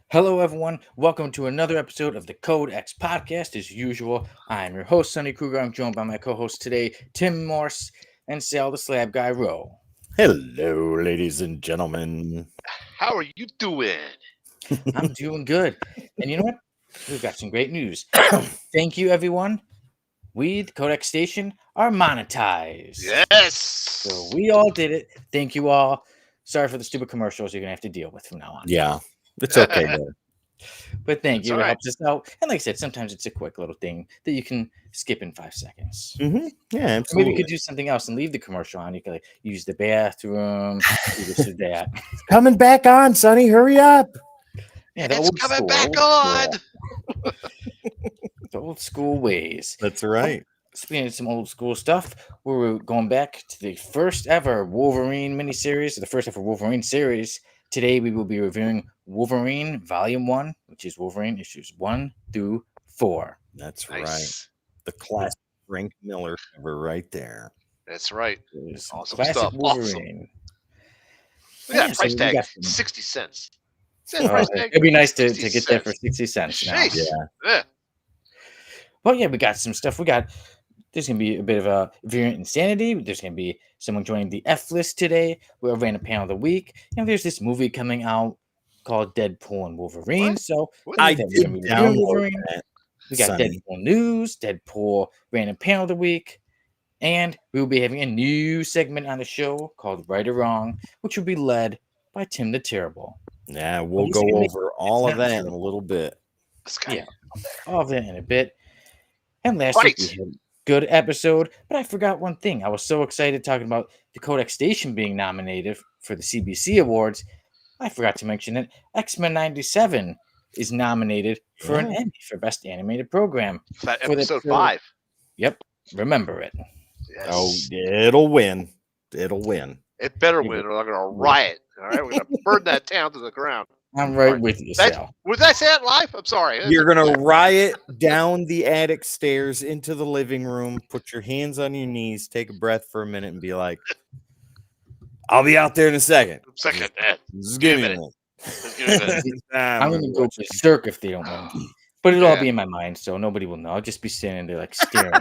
Hello, everyone. Welcome to another episode of the Code X podcast. As usual, I'm your host, Sonny Kruger. I'm joined by my co-host today, Tim Morse, and Sal the Slab Guy Rowe. Hello, ladies and gentlemen. How are you doing? I'm doing good. And you know what? We've got some great news. Thank you, everyone. We, the Code X Station, are monetized. Yes. So we all did it. Thank you all. Sorry for the stupid commercials you're going to have to deal with from now on. Yeah, it's okay, though. But thank That's you. all It right. helps us out. And like I said, sometimes it's a quick little thing that you can skip in 5 seconds. Yeah, Or maybe absolutely. you could do something else and leave the commercial on. You could like use the bathroom, do this or that. Coming back on, Sonny. Hurry up. Yeah, the It's old coming school, back old on. school. The old school ways. That's right. Speaking of some old school stuff, we're going back to the first ever Wolverine miniseries, the first ever Wolverine series. Today we will be reviewing Wolverine Volume 1, which is Wolverine issues 1 through 4. That's right. Nice. The classic Frank Miller cover right there. That's right. It's Awesome classic stuff. Wolverine. Look at Yeah, that so price we tag. got some- 60 cents. Is that Oh, price tag? it'd be nice to 60 get that for cents. 60 cents now. Jeez. Yeah. Well, yeah, we got some stuff. There's going to be a bit of a variant insanity. There's going to be someone joining the F list today. We ran a panel of the week. There's this movie coming out called Deadpool and Wolverine. What? So What? I we're did gonna be reviewing download Wolverine. that. We got Sonny. Deadpool news, Deadpool random panel of the week, and we will be having a new segment on the show called Right or Wrong, which will be led by Tim the Terrible. Yeah, we'll he's go gonna make- over all of not that in true. a little bit. This guy. Yeah. All of that in a bit. And last week we Right. had a good episode, but I forgot one thing. I was so excited talking about the Codex Station being nominated for the CBC Awards. I forgot to mention that X-Men 97 is nominated for an Yeah. Emmy for Best Animated Program. That For the- episode for- 5. Yep, remember it. Yes. Oh, it'll win. It'll win. It better You win go. or I'm going to riot. All right. We're going to burn that town to the ground. I'm right Right. with you, That's- Sal. Was I say that live? I'm sorry. You're going to riot down the attic stairs into the living room, put your hands on your knees, take a breath for a minute, and be like, I'll be out there in a second. Second. Just Give give me it. a minute. Let's give it a minute. I'm going to go berserk if they don't win. But it'll all be in my mind, so nobody will know. I'll just be standing there like staring.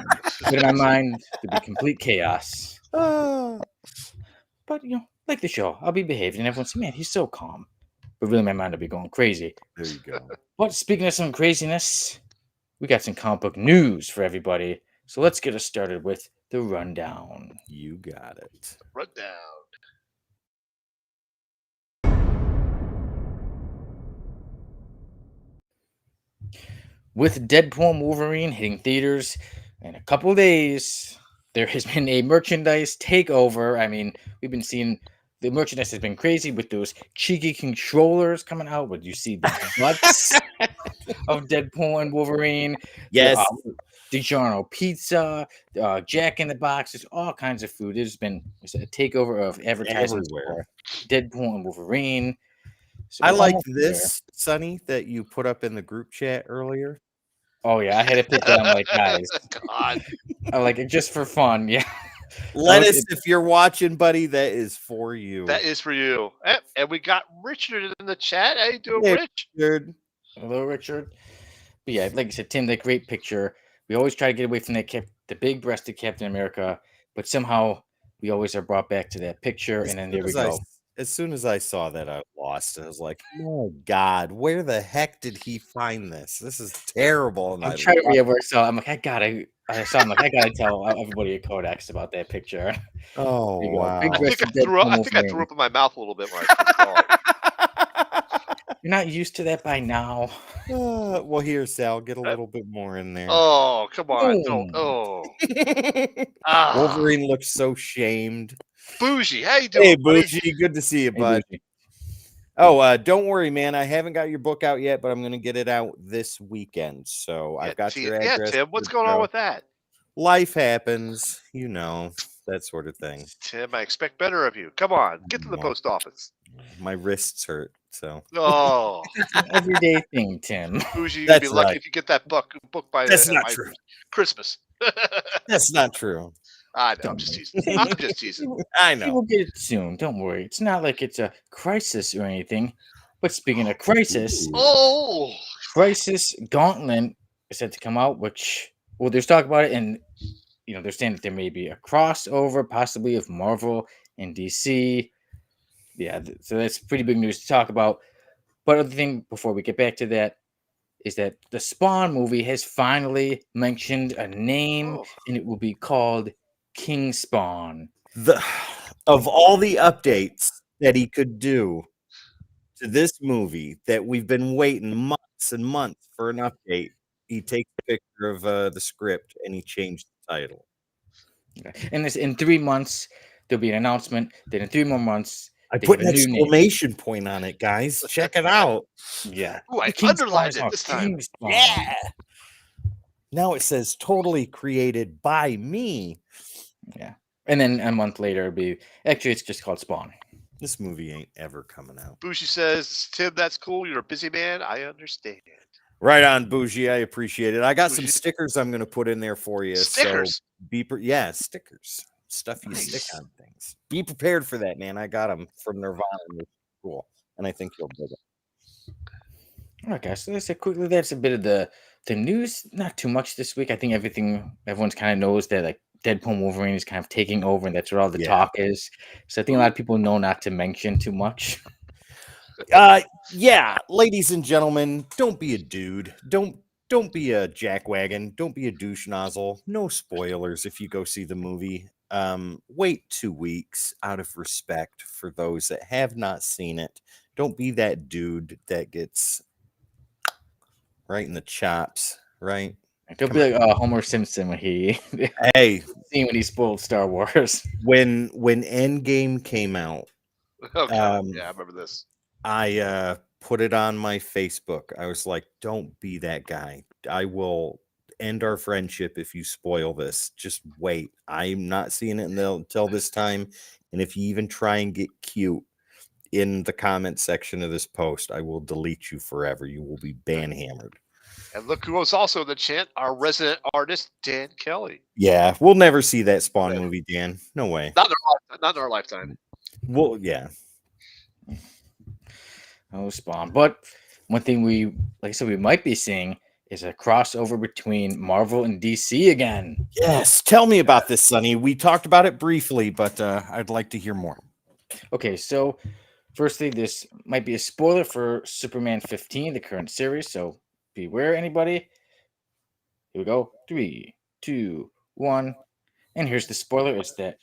But in my mind, it'll be complete chaos. Ah. But, like the show, I'll be behaving, and everyone's man, he's so calm. But really, my mind will be going crazy. There you go. But speaking of some craziness, we got some comic book news for everybody. So let's get us started with the rundown. You got it. Run down. With Deadpool and Wolverine hitting theaters in a couple of days, there has been a merchandise takeover. I mean, we've been seeing the merchandise has been crazy with those cheeky controllers coming out. But you see the butts of Deadpool and Wolverine. Yes. DiGiorno pizza, Jack in the Box. There's all kinds of food. There's been a takeover of advertisements Everywhere. for Deadpool and Wolverine. So I we're like almost this, Sonny, that you put up in the group chat earlier. there. Oh yeah, I had to pick that. I'm like, guys, God. I like it just for fun. Yeah. Lettuce, if you're watching, buddy, that is for you. That is for you. And we got Richard in the chat. How you doing, Hey. Rich? Dude. Hello, Richard. But yeah, like I said, Tim, that great picture. We always try to get away from the big-breasted Captain America, but somehow we always are brought back to that picture, and then there we go. As soon as I saw that, I lost. I was like, oh, God, where the heck did he find this? This is terrible. And I'm trying to be aware, so I'm like, I gotta tell everybody at Codex about that picture. Oh, There you go. wow. Big I think I breasted threw up. Deadpool I think I Wolverine. threw up in my mouth a little bit when I saw it. You're not used to that by now. Well, here, Sal, get a little bit more in there. Oh, come on. Boom. Don't. Oh. Ah, Wolverine looks so shamed. Bougie. How you doing, Hey, buddy? Bougie, good to see you, Hey, bud. Bougie. Oh, don't worry, man. I haven't got your book out yet, but I'm going to get it out this weekend. So I've got your address. Tim, what's good going to on go. with that? Life happens, that sort of thing. Tim, I expect better of you. Come on, get to the No. post office. My wrists hurt. So Oh, It's an everyday thing, Tim. Bougie, you'd be That's lucky right. if you get that book by That's not by true. Christmas. That's not true. I know. I'm Don't just worry. teasing. He, I'm just teasing. I he know. will get it soon. Don't worry. It's not like it's a crisis or anything. But speaking of crisis, Ooh. Oh, Crisis Gauntlet is set to come out, which, well, there's talk about it, and they're saying that there may be a crossover, possibly of Marvel and DC. Yeah, so that's pretty big news to talk about. But other thing before we get back to that is that the Spawn movie has finally mentioned a name, oh. and it will be called King Spawn. Of all the updates that he could do to this movie that we've been waiting months and months for an update, he takes a picture of the script and he changed the title. Okay. And in 3 months, there'll be an announcement that in 3 more months, I they put have an a new name. exclamation point on it, guys. Check it out. Yeah. Ooh, I The King underlined Spawn is it now this time. King Spawn. Yeah. Now it says totally created by me. Yeah. And then a month later, it'll be actually, it's just called Spawn. This movie ain't ever coming out. Bougie says, Tim, that's cool. You're a busy man. I understand. Right on, Bougie. I appreciate it. I got some Bougie. stickers I'm going to put in there for you. Stickers. So yeah, stickers. Stuff you stick Nice. on things. Be prepared for that, man. I got them from Nirvana. And they're cool. And I think you'll dig it. Okay, so let's say quickly. That's a bit of the news. Not too much this week. I think everyone's kind of knows that like Deadpool and Wolverine is kind of taking over, and that's where all the Yeah. talk is. So I think a lot of people know not to mention too much. Yeah, ladies and gentlemen, don't be a dude. Don't be a jackwagon. Don't be a douche nozzle. No spoilers if you go see the movie. Wait 2 weeks out of respect for those that have not seen it. Don't be that dude that gets right in the chops, right? It'll be like Homer Simpson when he Hey, when he spoiled Star Wars. when Endgame came out, Oh, God. Yeah, I remember this. I put it on my Facebook. I was like, don't be that guy. I will end our friendship if you spoil this. Just wait. I'm not seeing it until this time. And if you even try and get cute in the comment section of this post, I will delete you forever. You will be banhammered. And look who was also in the chant, our resident artist, Dan Kelly. Yeah, we'll never see that Spawn Never. movie, Dan. No way. Not in our lifetime. Well, yeah. Oh, Spawn. But one thing like I said, we might be seeing is a crossover between Marvel and DC again. Yes. Tell me about this, Sonny. We talked about it briefly, but I'd like to hear more. Okay, so firstly, this might be a spoiler for Superman 15, the current series. So beware, anybody. Here we go. 3, 2, 1. And here's the spoiler. It's that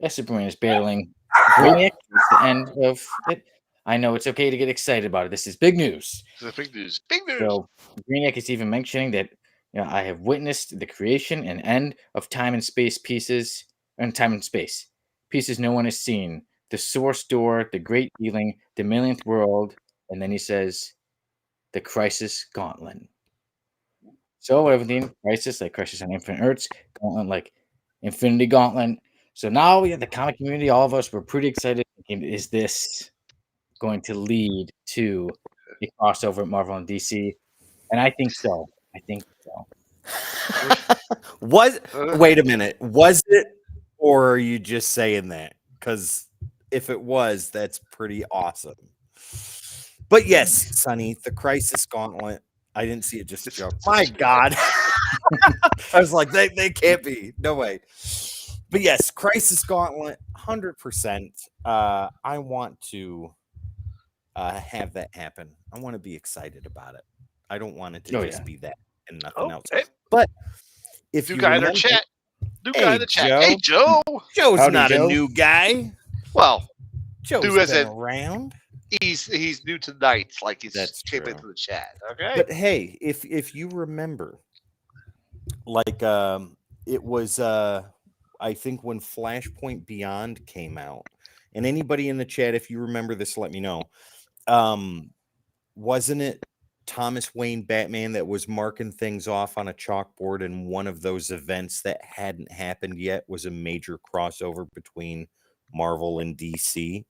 Superman is battling Brainiac. It's the end of it. I know it's okay to get excited about it. This is big news. This is big news. Big news. So Brainiac is even mentioning that I have witnessed the creation and end of time and space pieces, and time and space pieces no one has seen. The source door, the great healing, the millionth world, and then he says, the crisis gauntlet. So everything crisis like Crisis on Infinite Earths, Gauntlet like Infinity Gauntlet. So now we have the comic community. All of us were pretty excited. Thinking, is this going to lead to a crossover at Marvel and DC? And I think so. Wait a minute. Was it, or are you just saying that? Because if it was, that's pretty awesome. But yes, Sonny, the Crisis Gauntlet. I didn't see it just a joke. My God. I was like, they can't be. No way. But yes, Crisis Gauntlet, 100%. I want to have that happen. I want to be excited about it. I don't want it to just be that and nothing else. Hey, But if new you guy in remember, our chat. New Hey, guy in the chat. Joe. Hey, Joe. Joe's Howdy, not Joe. a new guy. Well, Joe's New as been in- around. he's new tonight. Like he's That's came true. into the chat. Okay. But hey, if you remember, like it was I think when Flashpoint Beyond came out, and anybody in the chat, if you remember this, let me know. Wasn't it Thomas Wayne Batman that was marking things off on a chalkboard, and one of those events that hadn't happened yet was a major crossover between Marvel and DC?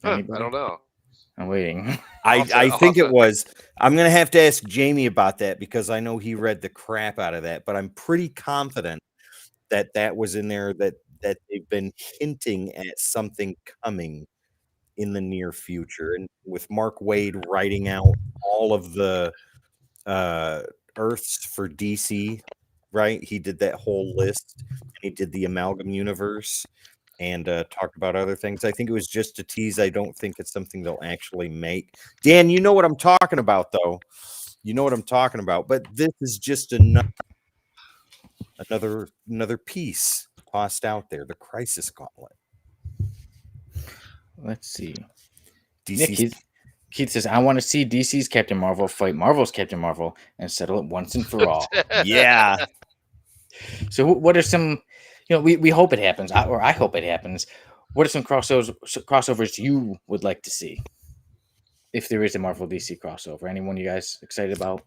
Huh, I Anybody? don't know. I'm waiting. I think it was. I'm gonna have to ask Jamie about that because I know he read the crap out of that, but I'm pretty confident that that was in there. That they've been hinting at something coming in the near future, and with Mark Waid writing out all of the Earths for DC, right? He did that whole list, and he did the amalgam universe, and talked about other things. I think it was just a tease. I don't think it's something they'll actually make. Dan, you know what I'm talking about, though. You know what I'm talking about. But this is just another piece tossed out there. The Crisis Gauntlet. Let's see. DC's Keith says, I want to see DC's Captain Marvel fight Marvel's Captain Marvel and settle it once and for all. yeah. So what are some, we hope it happens, or I hope it happens. What are some crossovers you would like to see? If there is a Marvel DC crossover, anyone you guys excited about?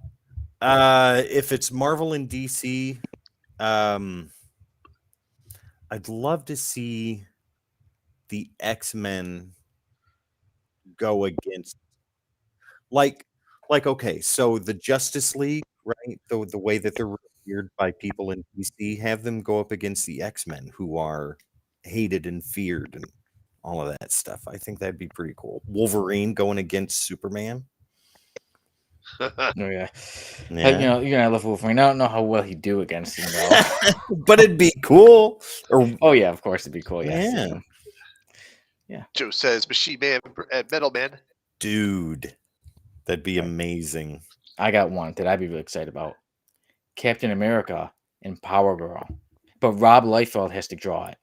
If it's Marvel and DC, I'd love to see the X-Men go against like okay, so the Justice League, right? The way that they're revered by people in DC, have them go up against the X-Men, who are hated and feared and all of that stuff. I think that'd be pretty cool. Wolverine going against Superman. Oh yeah. Yeah. I love Wolverine. I don't know how well he'd do against him though. But it'd be cool. Oh yeah, of course it'd be cool. Yeah. Yeah. Joe says Machine Man, Metal Man. Dude, that'd be amazing. I got one that I'd be really excited about. Captain America and Power Girl. But Rob Liefeld has to draw it.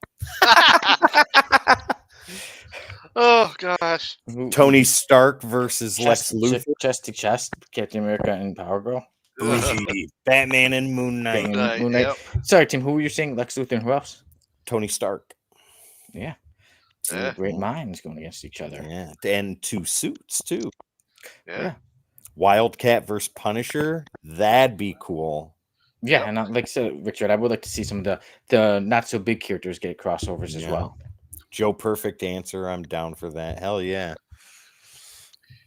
Oh gosh. Tony Stark versus Lex Luthor. Chest to chest, Captain America and Power Girl. Bougie. Batman and Moon Knight. Moon Knight. Yep. Sorry, Tim, who were you saying? Lex Luthor and who else? Tony Stark. Yeah. Two great minds going against each other. Yeah. And two suits too. Yeah. Wildcat versus Punisher. That'd be cool. Yeah, and like I said, Richard, I would like to see some of the not so big characters get crossovers as well. Joe Perfect answer. I'm down for that. Hell yeah.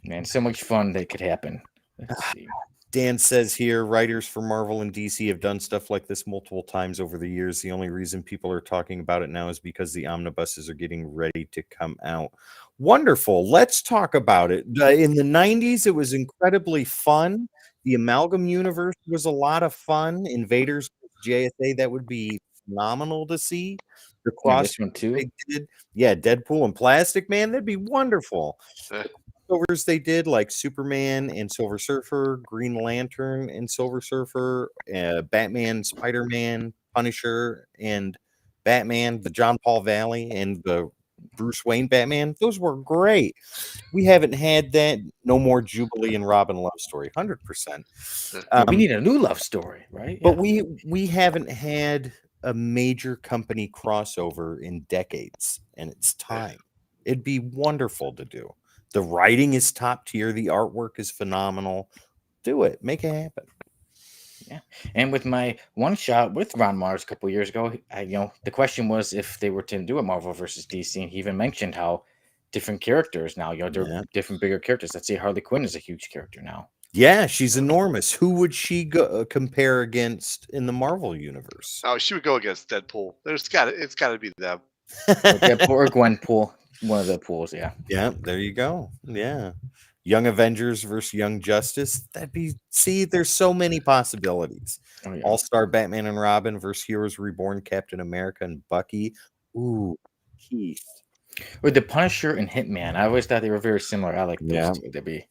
Man, so much fun that could happen. Let's see. Dan says here, writers for Marvel and DC have done stuff like this multiple times over the years. The only reason people are talking about it now is because the omnibuses are getting ready to come out. Wonderful. Let's talk about it. In the 90s, it was incredibly fun. The Amalgam universe was a lot of fun. Invaders, JSA, that would be phenomenal to see. The cross one too. They did. Yeah, Deadpool and Plastic Man, that'd be wonderful. Crossovers they did, like Superman and Silver Surfer, Green Lantern and Silver Surfer, Batman, Spider-Man, Punisher, and Batman, the John Paul Valley and the Bruce Wayne Batman. Those were great. We haven't had that. No more Jubilee and Robin love story. 100%. We need a new love story, right? But we haven't had a major company crossover in decades, and it's time. It'd be wonderful to do. The writing is top tier. The artwork is phenomenal. Do it. Make it happen. Yeah. And with my one shot with Ron Mars a couple years ago, the question was if they were to do a Marvel versus DC, and he even mentioned how different characters now, they're different bigger characters. Let's say Harley Quinn is a huge character now. Yeah, she's enormous. Who would she compare against in the Marvel universe? Oh, she would go against Deadpool. It's got to be them. Deadpool or Gwenpool, one of the pools. Yeah. Yeah, there you go. Yeah. Young Avengers versus Young Justice. There's so many possibilities. Oh, yeah. All-Star Batman and Robin versus Heroes Reborn, Captain America and Bucky. Ooh, Keith. Or the Punisher and Hitman. I always thought they were very similar. I like those two. They'd be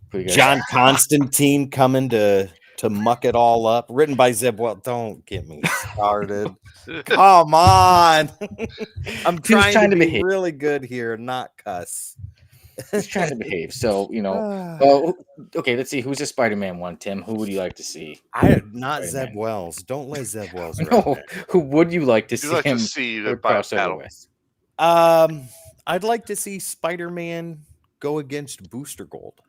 pretty good. John Constantine coming to muck it all up. Written by Zeb Wells. Don't get me started. Come on. I'm trying to be really good here, not cuss. He's trying to behave. So, okay, let's see. Who's the Spider-Man one, Tim? Who would you like to see? Not Zeb Wells. Don't let Zeb Wells. No, who would you like to see him crossover with? I'd like to see Spider-Man go against Booster Gold.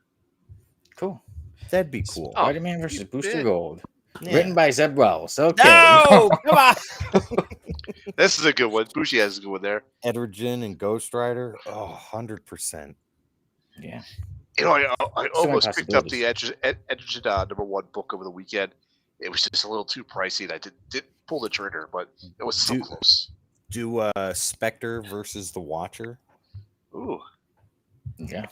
Cool. That'd be cool. Spider-Man versus Booster Gold. Yeah. Written by Zeb Wells. Okay. No! Come on! This is a good one. Bushi has a good one there. Edward Jin and Ghost Rider. Oh, 100%. Yeah. You know, I So many almost picked up the possibilities. Edgerton #1 book over the weekend. It was just a little too pricey, and I didn't pull the trigger, but it was so Do close. do Spectre versus the Watcher. Ooh, Yeah.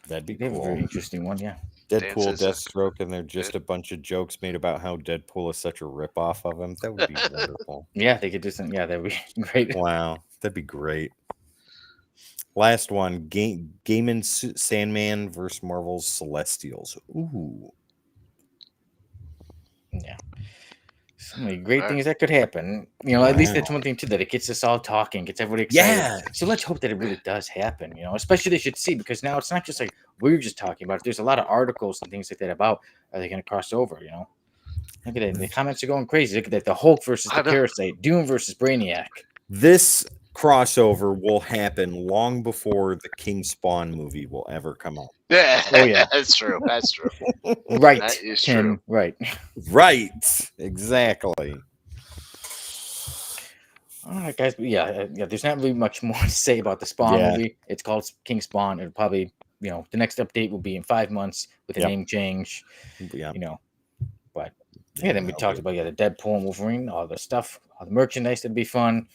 That'd be They have a cool. very interesting one. Yeah. Deadpool, says, Deathstroke, and they're just a bunch of jokes made about how Deadpool is such a ripoff of him. That would be wonderful. Yeah, they could do something. Yeah, that'd be great. Wow, that'd be great. Last one, Gaiman Sandman versus Marvel's Celestials. Ooh. Yeah. So many great All things that could happen. You know, at least that's Wow. one thing too, that it gets us all talking, gets everybody excited. Yeah. So let's hope that it really does happen. You know, especially they should see, because now it's not just like we're just talking about it. There's a lot of articles and things like that about, are they going to cross over? You know, look at that. The comments are going crazy. Look at that. The Hulk versus I the know. Parasite, Doom versus Brainiac. This crossover will happen long before the King Spawn movie will ever come out. Yeah. Oh, yeah. That's true. That's true. Right. That is Tim, true. right. Right. Exactly. All right, guys. But yeah, there's not really much more to say about the Spawn movie. It's called King Spawn. It'll probably, you know, the next update will be in 5 months with a name change. Yeah. You know, but yeah, then we talked about the Deadpool and Wolverine, all the stuff, all the merchandise that'd be fun.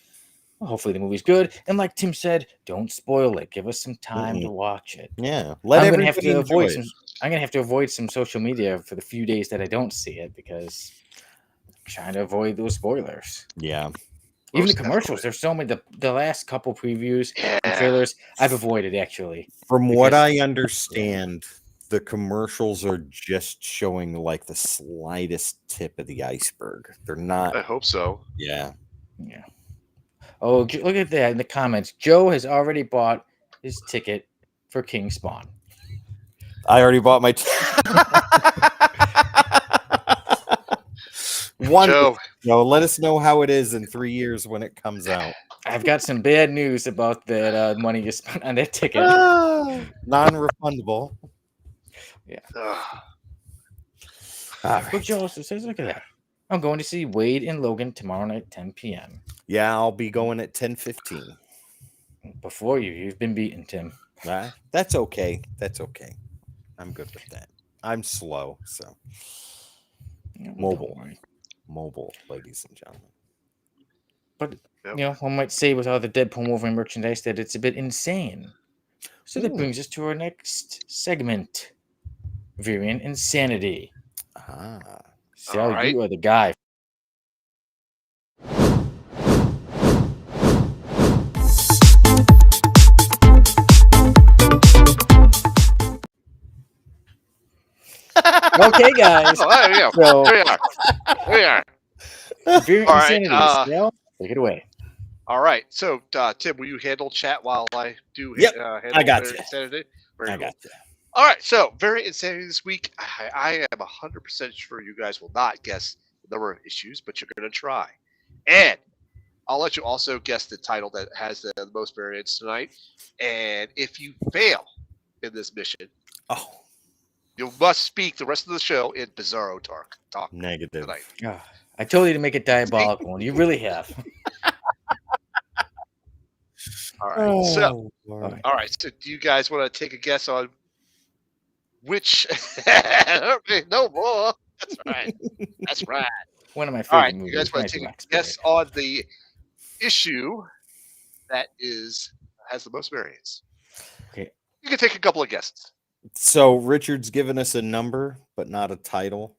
Well, hopefully the movie's good. And like Tim said, don't spoil it. Give us some time to watch it. Yeah. Let I'm gonna have everybody to enjoy avoid it. some. I'm gonna have to avoid some social media for the few days that I don't see it, because I'm trying to avoid those spoilers. Yeah. Even the commercials. There's so many. The last couple previews and trailers I've avoided, actually. From what I understand, the commercials are just showing like the slightest tip of the iceberg. They're not. I hope so. Yeah. Yeah. Oh, look at that in the comments. Joe has already bought his ticket for King Spawn. I already bought my. Joe, let us know how it is in 3 years when it comes out. I've got some bad news about that money you spent on that ticket. Non-refundable. Yeah. Right. But Joe also says, look at that. I'm going to see Wade and Logan tomorrow night at 10 p.m. Yeah, I'll be going at 10:15. Before you've been beaten, Tim. That's okay. That's okay. I'm good with that. I'm slow, so mobile, ladies and gentlemen. But you know, one might say with all the Deadpool Wolverine merchandise that it's a bit insane. So that brings us to our next segment, Variant Insanity. So you are the guy. Okay, guys. Oh, yeah. So, we are. Variant Insanity. Right, take it away. All right. So, Tim, will you handle chat while I do handle I got you. Insanity? I got you. All right. So, Variant Insanity this week, I am 100% sure you guys will not guess the number of issues, but you're going to try. And I'll let you also guess the title that has the most variants tonight. And if you fail in this mission, you must speak the rest of the show in Bizarro talk. Negative. Tonight. I told you to make it diabolical, and you really have. All right. All right. So, do you guys want to take a guess on which? No more. That's right. That's right. One of my favorite All right. movies. You guys want to take a guess on the issue that has the most variants? Okay. You can take a couple of guesses. So Richard's given us a number, but not a title.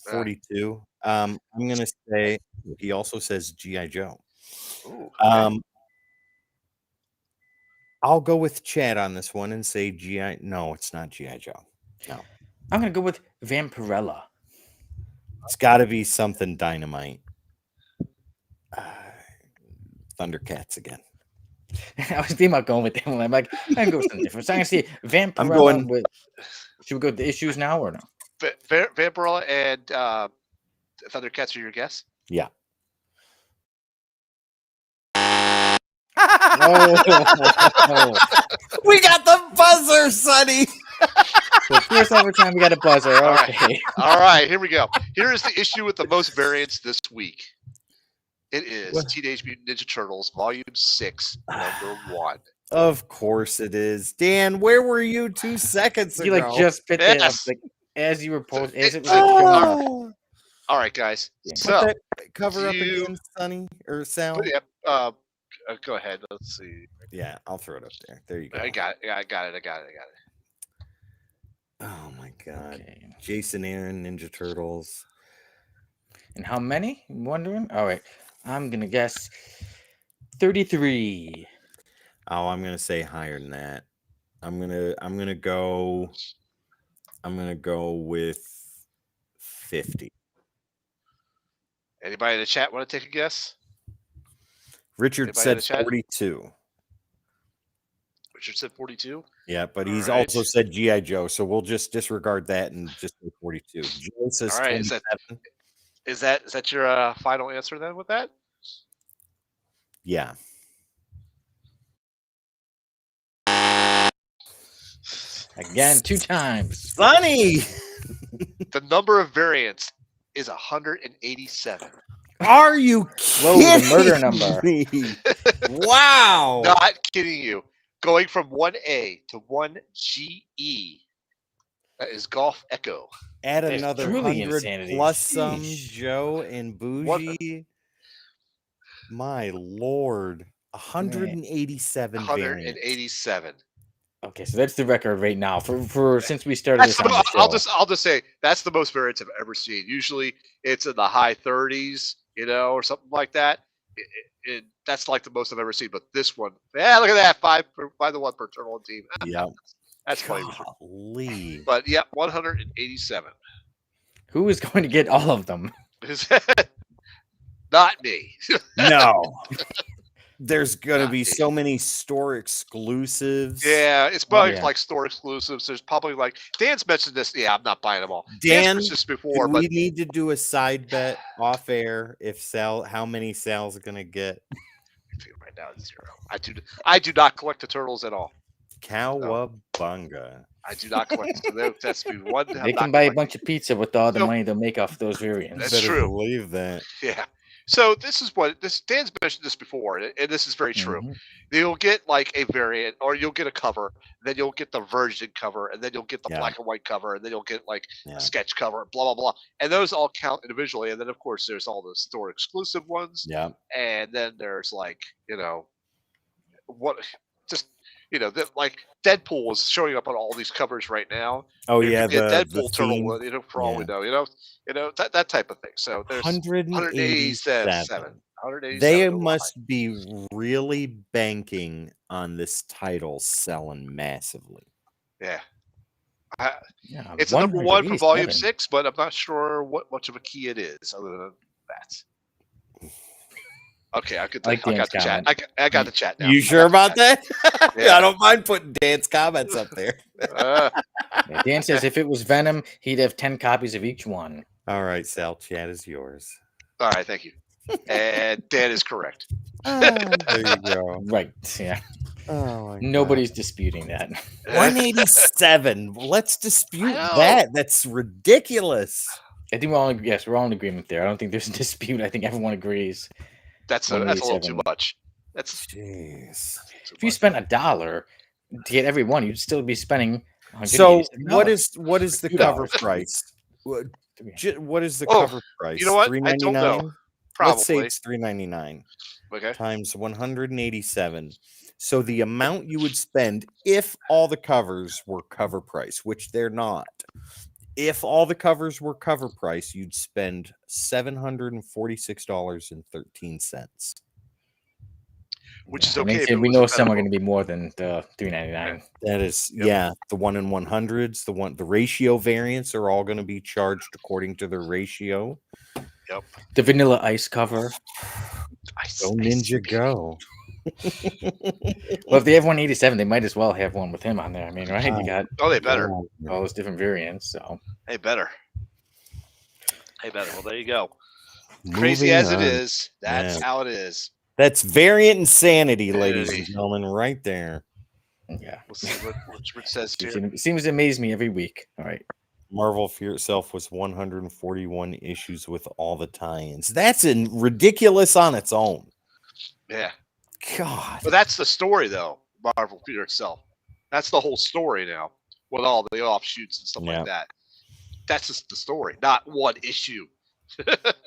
42. I'm gonna say he also says G.I. Joe. Ooh, okay. I'll go with Chad on this one and say G.I. No, it's not G.I. Joe. No. I'm gonna go with Vampirella. It's got to be something Dynamite. Thundercats again. I was thinking about going with that one. I'm like, I can go with something different. So I'm gonna see Vampirella. I'm going with. Should we go with the issues now or no? Vampirella and Thundercats are your guess? Yeah. We got the buzzer, Sonny. So first overtime, we got a buzzer. Okay. All right, here we go. Here is the issue with the most variants this week. It is Teenage Mutant Ninja Turtles, Volume 6, Number 1. Of course it is. Dan, where were you 2 seconds ago? You like just bit that up, Yes. like as you were posting, as it was So- like showing up. Oh, All right, guys. Yeah. put So, that cover up you- again, Sonny or Sal. yeah, go ahead. Let's see. Yeah, I'll throw it up there. There you go. I got it. I got it. Oh my god. Okay. Jason Aaron, Ninja Turtles. And how many? I'm wondering. All right, I'm gonna guess 33. Oh, I'm gonna say higher than that. I'm gonna go with 50. Anybody in the chat want to take a guess? Richard Anybody in said the chat? 42. Richard said 42. Yeah, but All he's right. also said G.I. Joe, so we'll just disregard that and just say 42. Joe says All right, 27. is that your final answer then with that? Yeah. Again, 2 times. Sonny! The number of variants is 187. Are you Whoa, kidding the murder number. me? Wow. Not kidding you. Going from 1A to 1GE. That is Golf Echo. Add It's another truly 100 insanity. plus some Sheesh. Joe and Bougie. My lord. 187 variants. 187. Okay, so that's the record right now for since we started this on the show. I'll just say that's the most variants I've ever seen. Usually it's in the high 30s, or something like that. That's like the most I've ever seen. But this one, yeah, look at that, 5 to 1 per turtle team. Yep. That's funny. Golly. But yeah, 187. Who is going to get all of them? Not me. No. There's going to Not be me. so many store exclusives. Yeah, it's probably yeah. like store exclusives. There's probably like Dan's mentioned this. Yeah, I'm not buying them all. Dan, Dan's mentioned this before, Do but we need to do a side bet off air if how many Sal's going to get? right now it's 0. I do not collect the turtles at all. Cowabunga. I do not collect. That's be one. They can buy a bunch of pizza with all the money they'll make off those variants. That's Better true. believe that. Yeah. So this is what Dan's mentioned this before, and this is very true. Mhm. You'll get like a variant, or you'll get a cover, then you'll get the version cover, and then you'll get the Yeah. black and white cover, and then you'll get like Yeah. a sketch cover, blah blah blah. And those all count individually, and then of course there's all the store exclusive ones, Yeah. and then there's like what just like Deadpool is showing up on all these covers right now. Oh There yeah, could be a the Deadpool turtle theme. one, for all we know, that type of thing. So there's 187. 187. They to must be really banking on this title selling massively. Yeah. Yeah, It's a number 1 for volume 187. 6, but I'm not sure what much of a key it is other than that. Okay, I got like the Dan's chat. comment. I got the chat now. You sure about that? Yeah. I don't mind putting Dan's comments up there. Uh, Yeah, Dan says if it was Venom, he'd have 10 copies of each one. All right, Sal, chat is yours. all right, thank you. And Dan is correct. There you go. Right. Yeah. Oh my Nobody's disputing that. 187. Let's dispute I know. that. That's ridiculous. I think we're all in agreement there. I don't think there's a dispute. I think everyone agrees. That's a little too 187. much. That's Jeez. If you spent $1 to get every one, you'd still be spending. So $187. what is the $2. cover price? What is the Oh, cover price? you know what? I don't know. $3.99? probably Let's say it's $3.99 okay. times 187. So the amount you would spend if all the covers were cover price, which they're not. If all the covers were cover price, you'd spend $746.13. Which is And they okay. if said it we was know a some are Venom. going to be more than the $3.99. That is, Yep. yeah, the 1 in 100s, the ratio variants are all going to be charged according to their ratio. The Vanilla Ice cover. Go Ninja Go. Well, if they have 187, they might as well have one with him on there. I mean, right? You got Oh, they better. all those different variants. So They better. Well, there you go. Crazy Moving as it on. is, that's Yeah. how it is. That's variant insanity, ladies and Insanity. gentlemen, right there. yeah, We'll see what Rich says here. it seems to amaze me every week. All right. Marvel Fear itself was 141 issues with all the tie-ins. That's ridiculous on its own. Yeah. God. But that's the story, though. Marvel for yourself. That's the whole story now, with all the offshoots and stuff Yeah. like that. That's just the story, not one issue.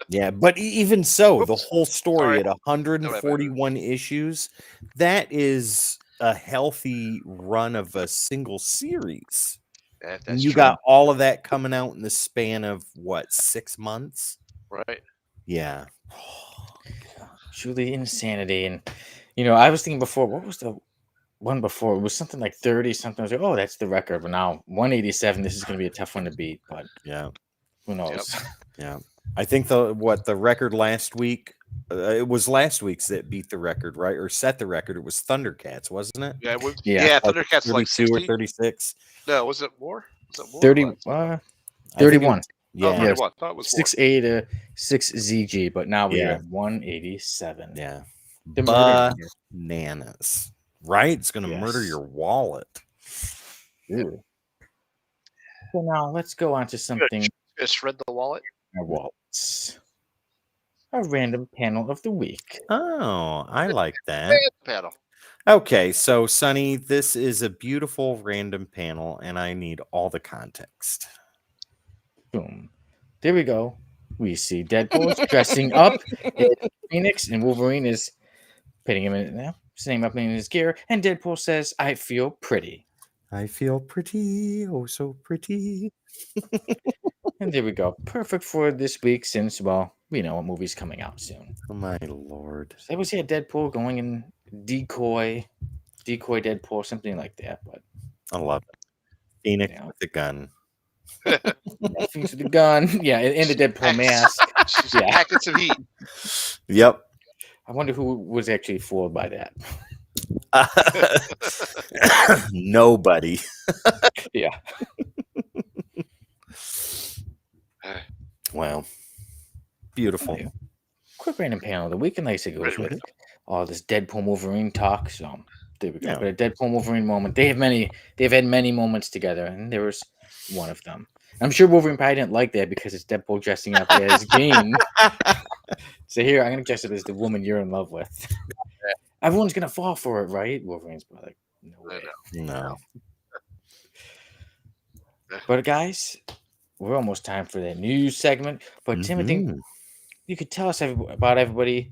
Yeah, but even so, the Whoops. whole story Sorry. at 141 issues, that is a healthy run of a single series. Yeah, And that's you true. got all of that coming out in the span of what, 6 months? Right. Yeah. Truly insanity. And I was thinking before, what was the one before? It was something like 30 something. I was like, oh, that's the record. But now 187, this is going to be a tough one to beat. But Yeah. who knows? Yeah. I think the record last week, it was last week's that beat the record, right? Or set the record. It was Thundercats, wasn't it? Yeah. Yeah. Thundercats is like 32 or 60. 36. No, was it more? Was it more? 30, or less? I think it 31. was- Oh, yeah. 31. I thought it was more. 6A to 6ZG. But now we're Yeah. at 187. Yeah. They're murdering here. Bananas. Right? It's going to murder Yes. your wallet. Ooh. So now let's go on to something. Just shred the wallet. Our wallets. A random panel of the week. Oh, I like that. Panel. Okay, so Sonny, this is a beautiful random panel, and I need all the context. Boom. There we go. We see Deadpool dressing up in Phoenix, and Wolverine is putting him in now, setting him up in his gear, and Deadpool says, I feel pretty. I feel pretty, oh so pretty. And there we go. Perfect for this week since, well, we know a movie's coming out soon. Oh my lord. So that was Deadpool going in decoy Deadpool, something like that. But I love it. Phoenix Yeah. with the gun. Phoenix with the gun. Yeah, and the Deadpool mask. Yeah. Packets of heat. Yep. I wonder who was actually fooled by that. Nobody. Yeah. Wow. Beautiful. Anyway, quick random panel of the week, and like I said, goes with all this Deadpool Wolverine talk. So there we go. Yeah. But a Deadpool Wolverine moment. They've had many moments together, and there was one of them. I'm sure Wolverine probably didn't like that because it's Deadpool dressing up as Jane. So here, I'm gonna dress up as the woman you're in love with. Everyone's gonna fall for it, right? Wolverine's probably like, no way. No. But guys, we're almost time for that news segment. But Tim, I think you could tell us about everybody,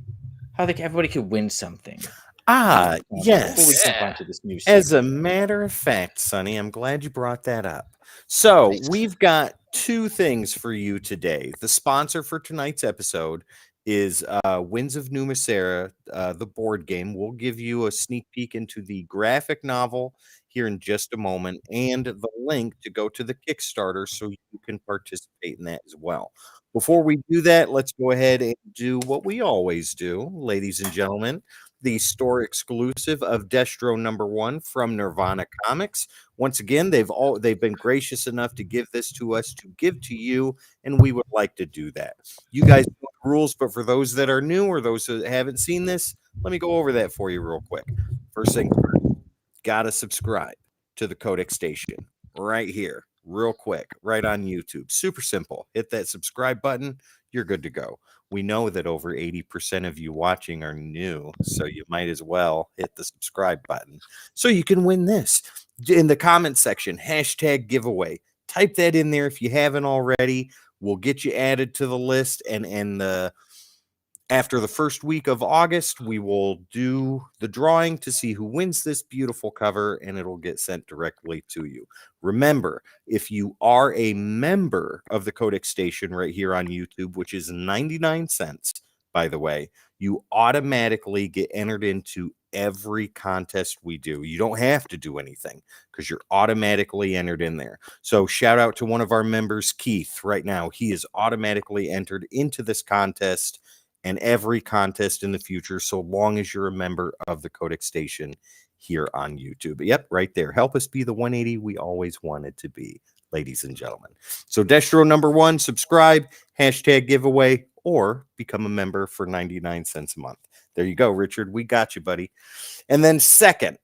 how everybody could win something. Before we Yes. jump onto this news As a segment. matter of fact, Sonny, I'm glad you brought that up. So we've got two things for you today. The sponsor for tonight's episode is Winds of Numasera, the board game. We'll give you a sneak peek into the graphic novel here in just a moment, and the link to go to the Kickstarter so you can participate in that as well. Before we do that, let's go ahead and do what we always do, ladies and gentlemen. The store exclusive of Destro #1 from Nirvana Comics. Once again, they've been gracious enough to give this to us to give to you, and we would like to do that. You guys know the rules, but for those that are new or those that haven't seen this, let me go over that for you real quick. First thing, gotta subscribe to the Codex Station right here, real quick, right on YouTube. Super simple. Hit that subscribe button. You're good to go. We know that over 80% of you watching are new, so you might as well hit the subscribe button so you can win this. In the comment section, #giveaway. Type that in there if you haven't already. We'll get you added to the list, and after the first week of August, we will do the drawing to see who wins this beautiful cover, and it'll get sent directly to you. Remember, if you are a member of the Codex Station right here on YouTube, which is 99 cents, by the way, you automatically get entered into every contest we do. You don't have to do anything because you're automatically entered in there. So shout out to one of our members, Keith, right now. He is automatically entered into this contest and every contest in the future, so long as you're a member of the Codex Station here on YouTube. Yep, right there. Help us be the 180 we always wanted to be, ladies and gentlemen. So Destro #1, subscribe, #giveaway, or become a member for 99 cents a month. There you go, Richard. We got you, buddy. And then second,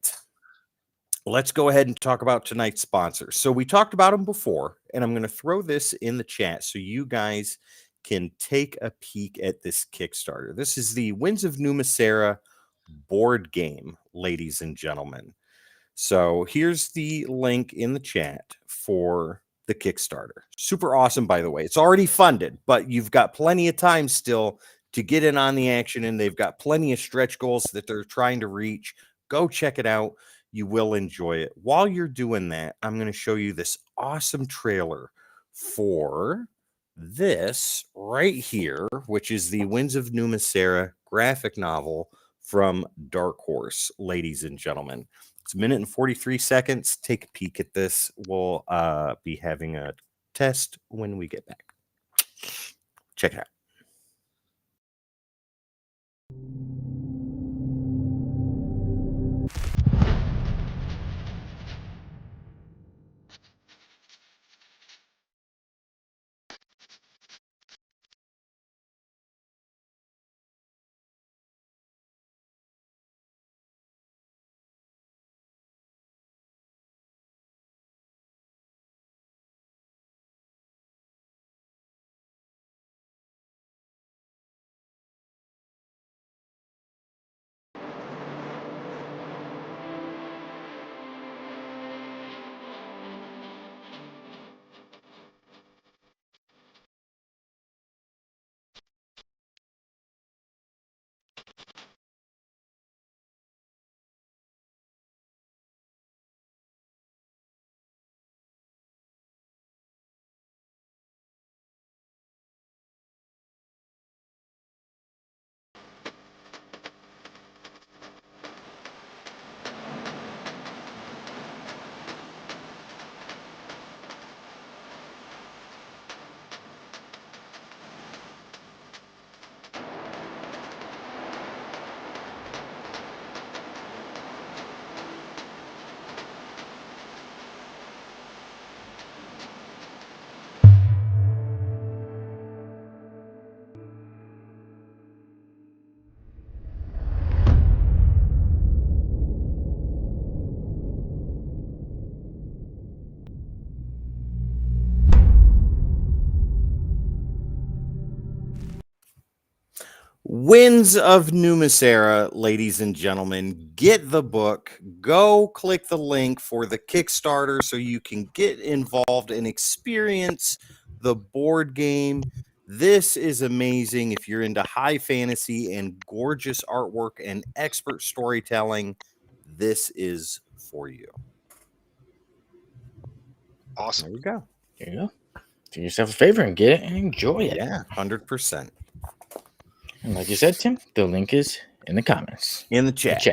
let's go ahead and talk about tonight's sponsors. So we talked about them before, and I'm going to throw this in the chat so you guys can take a peek at this Kickstarter. This is the Winds of Numasera board game, ladies and gentlemen. So here's the link in the chat for the Kickstarter. Super awesome, by the way. It's already funded, but you've got plenty of time still to get in on the action, and they've got plenty of stretch goals that they're trying to reach. Go check it out. You will enjoy it. While you're doing that, I'm going to show you this awesome trailer for this right here, which is the Winds of Numasera graphic novel from Dark Horse, ladies and gentlemen. It's a minute and 43 seconds. Take a peek at this. We'll be having a test when we get back. Check it out. Winds of Numasera, ladies and gentlemen. Get the book. Go click the link for the Kickstarter so you can get involved and experience the board game. This is amazing. If you're into high fantasy and gorgeous artwork and expert storytelling, this is for you. Awesome. There we go. There you go. Do yourself a favor and get it and enjoy it. Yeah, 100%. And like you said, Tim, the link is in the comments. In the chat.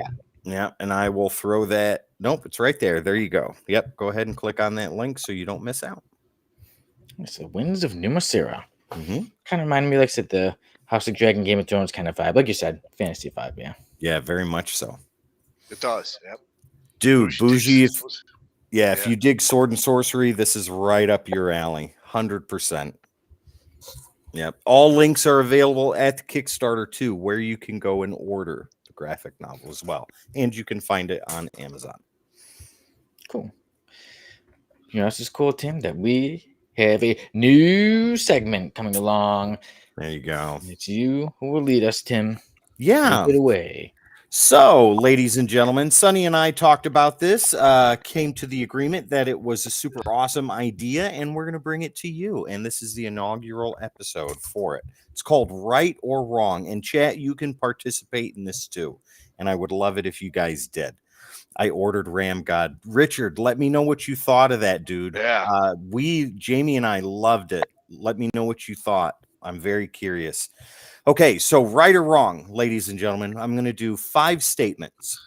Yeah, and I will throw that. Nope, it's right there. There you go. Yep, go ahead and click on that link so you don't miss out. It's the Winds of Numasera. Mm-hmm. Kind of reminded me, like I said, the House of Dragon, Game of Thrones kind of vibe. Like you said, fantasy vibe, yeah. Yeah, very much so. It does. Yep. Dude, Bougie, if Yeah. you dig sword and sorcery, this is right up your alley. 100%. Yep. All links are available at the Kickstarter too, where you can go and order the graphic novel as well. And you can find it on Amazon. Cool. You know, this is cool, Tim, that we have a new segment coming along. There you go. And it's you who will lead us, Tim. Yeah. Take it away. So, ladies and gentlemen, Sonny and I talked about this, came to the agreement that it was a super awesome idea, and we're going to bring it to you. And this is the inaugural episode for it. It's called Right or Wrong. And chat, you can participate in this too. And I would love it if you guys did. I ordered Ram God. Richard, let me know what you thought of that, dude. Yeah. Jamie and I loved it. Let me know what you thought. I'm very curious. Okay, so right or wrong, ladies and gentlemen, I'm going to do 5 statements.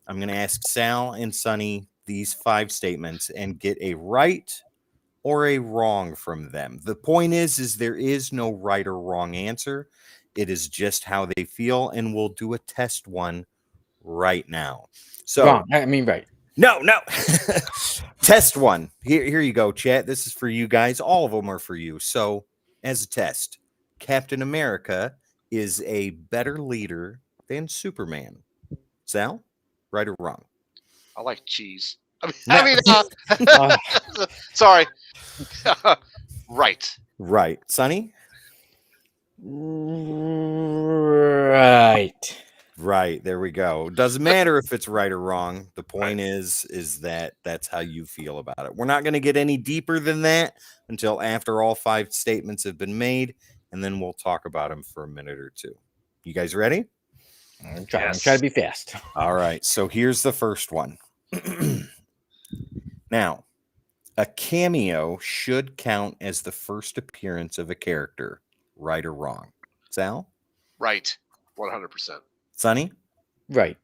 I'm going to ask Sal and Sonny these 5 statements and get a right or a wrong from them. The point is there is no right or wrong answer. It is just how they feel, and we'll do a test one right now. So wrong. I mean, right. No. Test one. Here you go, chat. This is for you guys. All of them are for you. So, as a test, Captain America is a better leader than Superman. Sal, right or wrong? I like cheese. No. Sorry. Right. Right. Sonny? Right. Right, there we go. Doesn't matter if it's right or wrong. The point is that that's how you feel about it. We're not going to get any deeper than that until after all 5 statements have been made, and then we'll talk about them for a minute or two. You guys ready? I'm trying to be fast. All right, so here's the first one. Now, a cameo should count as the first appearance of a character, right or wrong? Sal? Right. 100%. Sonny? Right.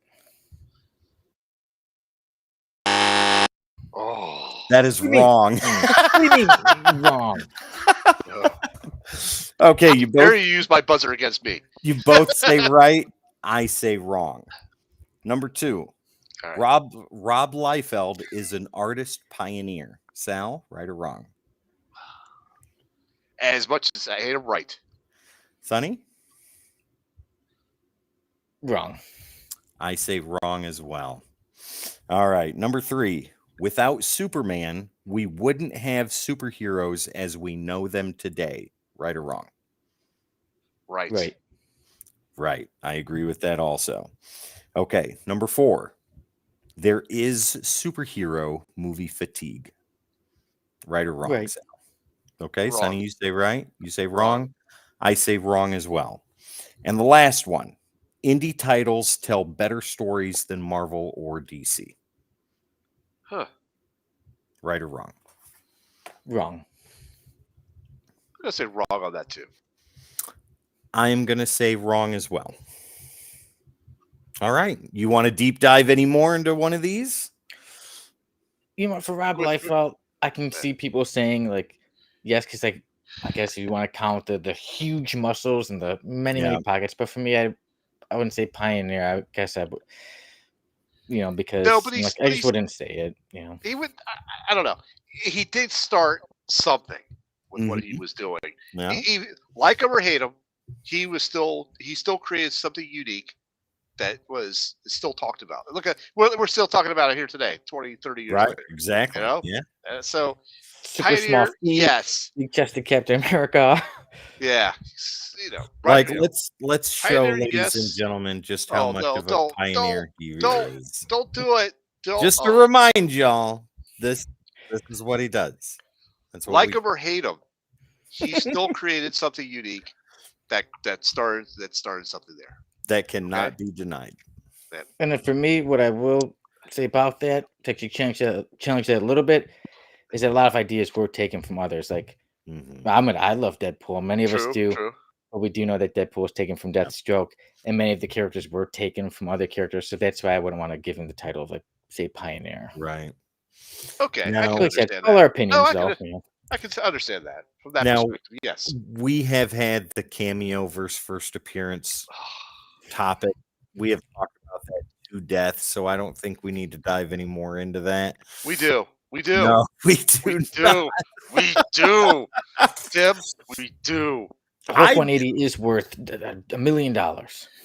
Oh. That is wrong. What do you mean wrong? No. Okay, you both There you use my buzzer against me. You both say right. I say wrong. Number 2, All right. Rob Liefeld is an artist pioneer. Sal, right or wrong? As much as I hate him, right. Sonny? Wrong. I say wrong as well. All right. Number 3, without Superman, we wouldn't have superheroes as we know them today. Right or wrong? Right. Right. Right. I agree with that also. Okay. Number 4, there is superhero movie fatigue. Right or wrong? Right. Sal? Okay. Wrong. Sonny, you say right. You say Wrong. wrong. I say wrong as well. And the last one, indie titles tell better stories than Marvel or DC. Huh. Right or wrong? Wrong. I'm going to say wrong on that, too. I am going to say wrong as well. All right. You want to deep dive any more into one of these? You know, for Rob Liefeld, I can see people saying, like, yes, because, like, I guess if you want to count the huge muscles and the many pockets. But for me, I wouldn't say pioneer. I guess I would, because No, but I just wouldn't say it. He would. I don't know. He did start something with what he Mhm. was doing. Yeah. He, like him or hate him, he still created something unique that was still talked about. Look at we're still talking about it here today, 20, 30 years Right. later. Exactly. You know? Yeah. So Super small pioneer, feet, yes, big chested Captain America. yeah, right. Like let's show Pioneer, ladies and yes. gentlemen just how Oh much no! of a pioneer he Don't is. don't do it. Don't, Just to remind y'all, this is what he does. That's what like him or hate him, he still created something unique that started something there. that cannot be denied. And then for me, what I will say about that, to actually challenge that a little bit, is that a lot of ideas were taken from others. Like, Mhm. I love Deadpool. Many of us do. True. But we do know that Deadpool was taken from Deathstroke, and many of the characters were taken from other characters. So that's why I wouldn't want to give him the title of, like, say, pioneer. Right. Okay, Now- I can Like I said, understand all that. our opinions, No, though. I can understand that from that Now- perspective. Yes. We have had the cameo versus first appearance topic. We have talked about that to death, so I don't think we need to dive any more into that. We do. No, we do. We do. Tim, we do. The Hulk 180 is worth $1 million.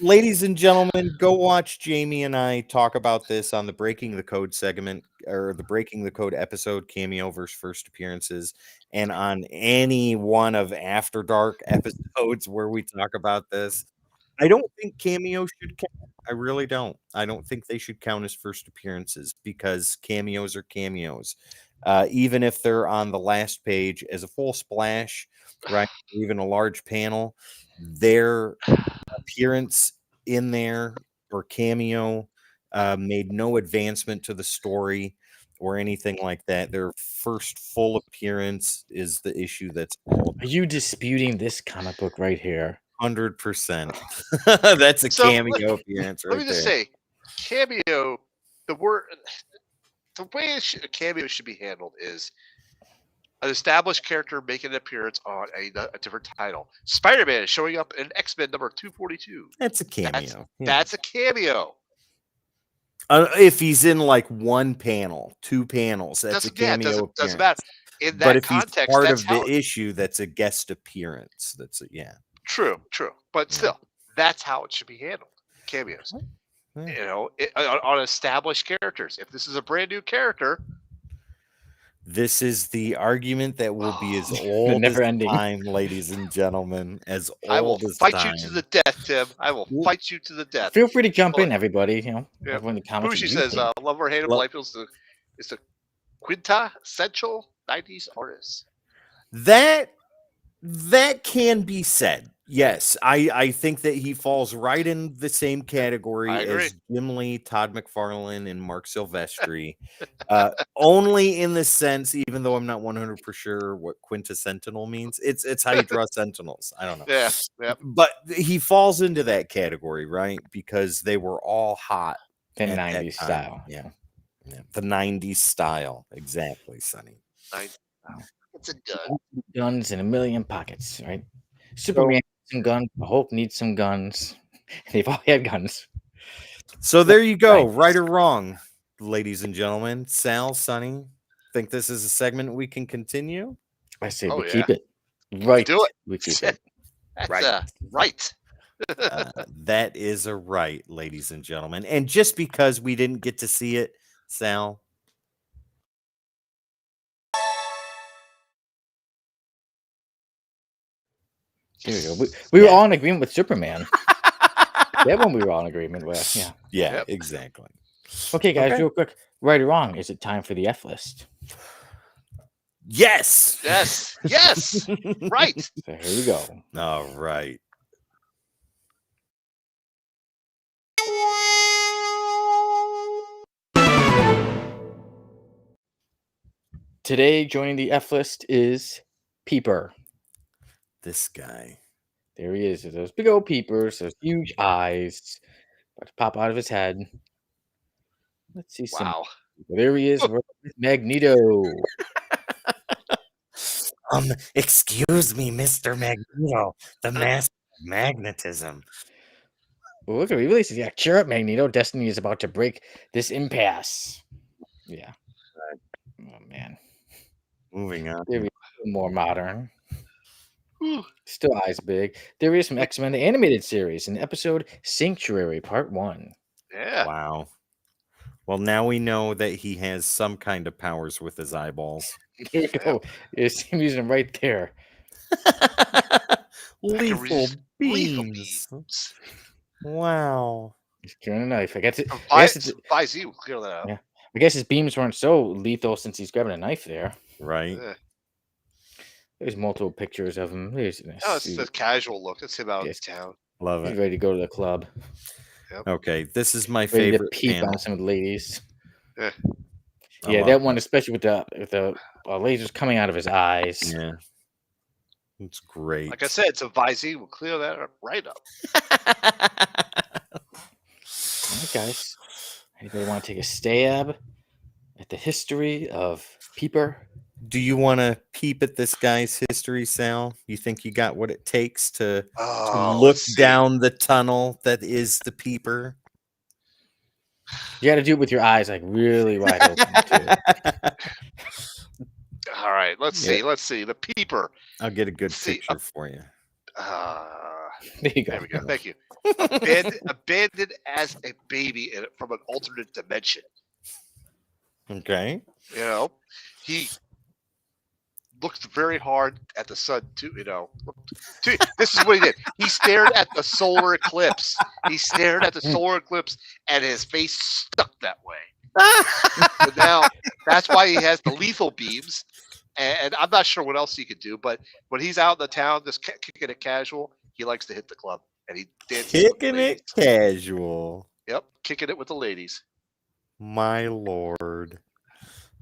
Ladies and gentlemen, go watch Jamie and I talk about this on the Breaking the Code segment, or the Breaking the Code episode, cameo versus first appearances, and on any one of After Dark episodes where we talk about this. I don't think cameo should count. I really don't. I don't think they should count as first appearances because cameos are cameos. Even if they're on the last page as a full splash, right? Even a large panel, their appearance in there or cameo made no advancement to the story or anything like that. Their first full appearance is the issue that's all Are you disputing this comic book right here? 100%. That's a cameo appearance right Let me just there. say, cameo, the way a cameo should be handled is an established character making an appearance on a different title. Spider-Man is showing up in X-Men number 242. That's a cameo. That's a cameo. If he's in like one panel, 2 panels, that's a cameo. Doesn't matter. In that But if context, he's part that's of the issue, that's a guest appearance. That's it. Yeah. True. But still, that's how it should be handled. Cameos. Yeah. On established characters. If this is a brand new character, This is the argument that will be as old never as ending time, ladies and gentlemen. As I will old as fight time. you to the death Tim. I will fight you to the death. Feel free to jump in, everybody. Yeah. Everyone in the comments. Bushi says, "Love or hate him, life is the quintessential '90s artist." That can be said. Yes, I think that he falls right in the same category as Jim Lee, Todd McFarlane, and Mark Silvestri. Only in the sense, even though I'm not 100% sure what quintessential means, it's how you draw sentinels. I don't know. Yeah, but he falls into that category, right? Because they were all hot. The 90s style. Yeah, the 90s style. Exactly, Sonny. It's a gun. Guns in a million pockets, right? Superman needs some guns. The Hulk needs some guns. They've all had guns. So there you go. Right or wrong, ladies and gentlemen. Sal, Sonny, think this is a segment we can continue? I say we keep it. Right. Do it. We keep it. That's right. That is a right, ladies and gentlemen. And just because we didn't get to see it, Sal, there we go. We were all in agreement with Superman. That one we were all in agreement with. Yeah. Yeah, exactly. Okay, guys, real quick. Right or wrong? Is it time for the F list? Yes. Yes. Right. So here we go. All right. Today, joining the F list is Peeper. This guy. There he is. Those big old peepers, those huge eyes about to pop out of his head. Let's see some. Wow. There he is, Magneto. Excuse me, Mr. Magneto, the master of magnetism. Well, look at he really says, yeah, cheer up, Magneto. Destiny is about to break this impasse. Yeah. Oh man. Moving on. There we go. More modern. Still eyes big. There is some X-Men the animated series in episode Sanctuary Part 1. Yeah. Wow. Well, now we know that he has some kind of powers with his eyeballs. There we go. I'm using them right there. Lethal beams. Wow. He's carrying a knife. I guess Visy will clear that out. Yeah. I guess his beams weren't so lethal since he's grabbing a knife there. Right. Yeah. There's multiple pictures of him. There's it's the casual look. It's him out in town. Love it. He's ready to go to the club. Yep. Okay, this is my Ready favorite to peep panel. on some of the ladies. Yeah. Yeah, that one, especially with the lasers coming out of his eyes. Yeah. It's great. Like I said, it's a Visy. We'll clear that right up. All right, guys. Anybody want to take a stab at the history of Peeper? Do you want to peep at this guy's history, Sal? You think you got what it takes to look down the tunnel that is the Peeper? You got to do it with your eyes like really wide open, too. All right, let's see. Let's see. The Peeper. I'll get a good picture for you. There you go. There we go. Thank you. Abandoned as a baby from an alternate dimension. Okay. You know, he looked very hard at the sun too. You know, this is what he did. He stared at the solar eclipse. And his face stuck that way. So now that's why he has the lethal beams. And I'm not sure what else he could do, but when he's out in the town, just kicking it casual, he likes to hit the club and he dances. Kicking it casual. Yep, kicking it with the ladies. My lord,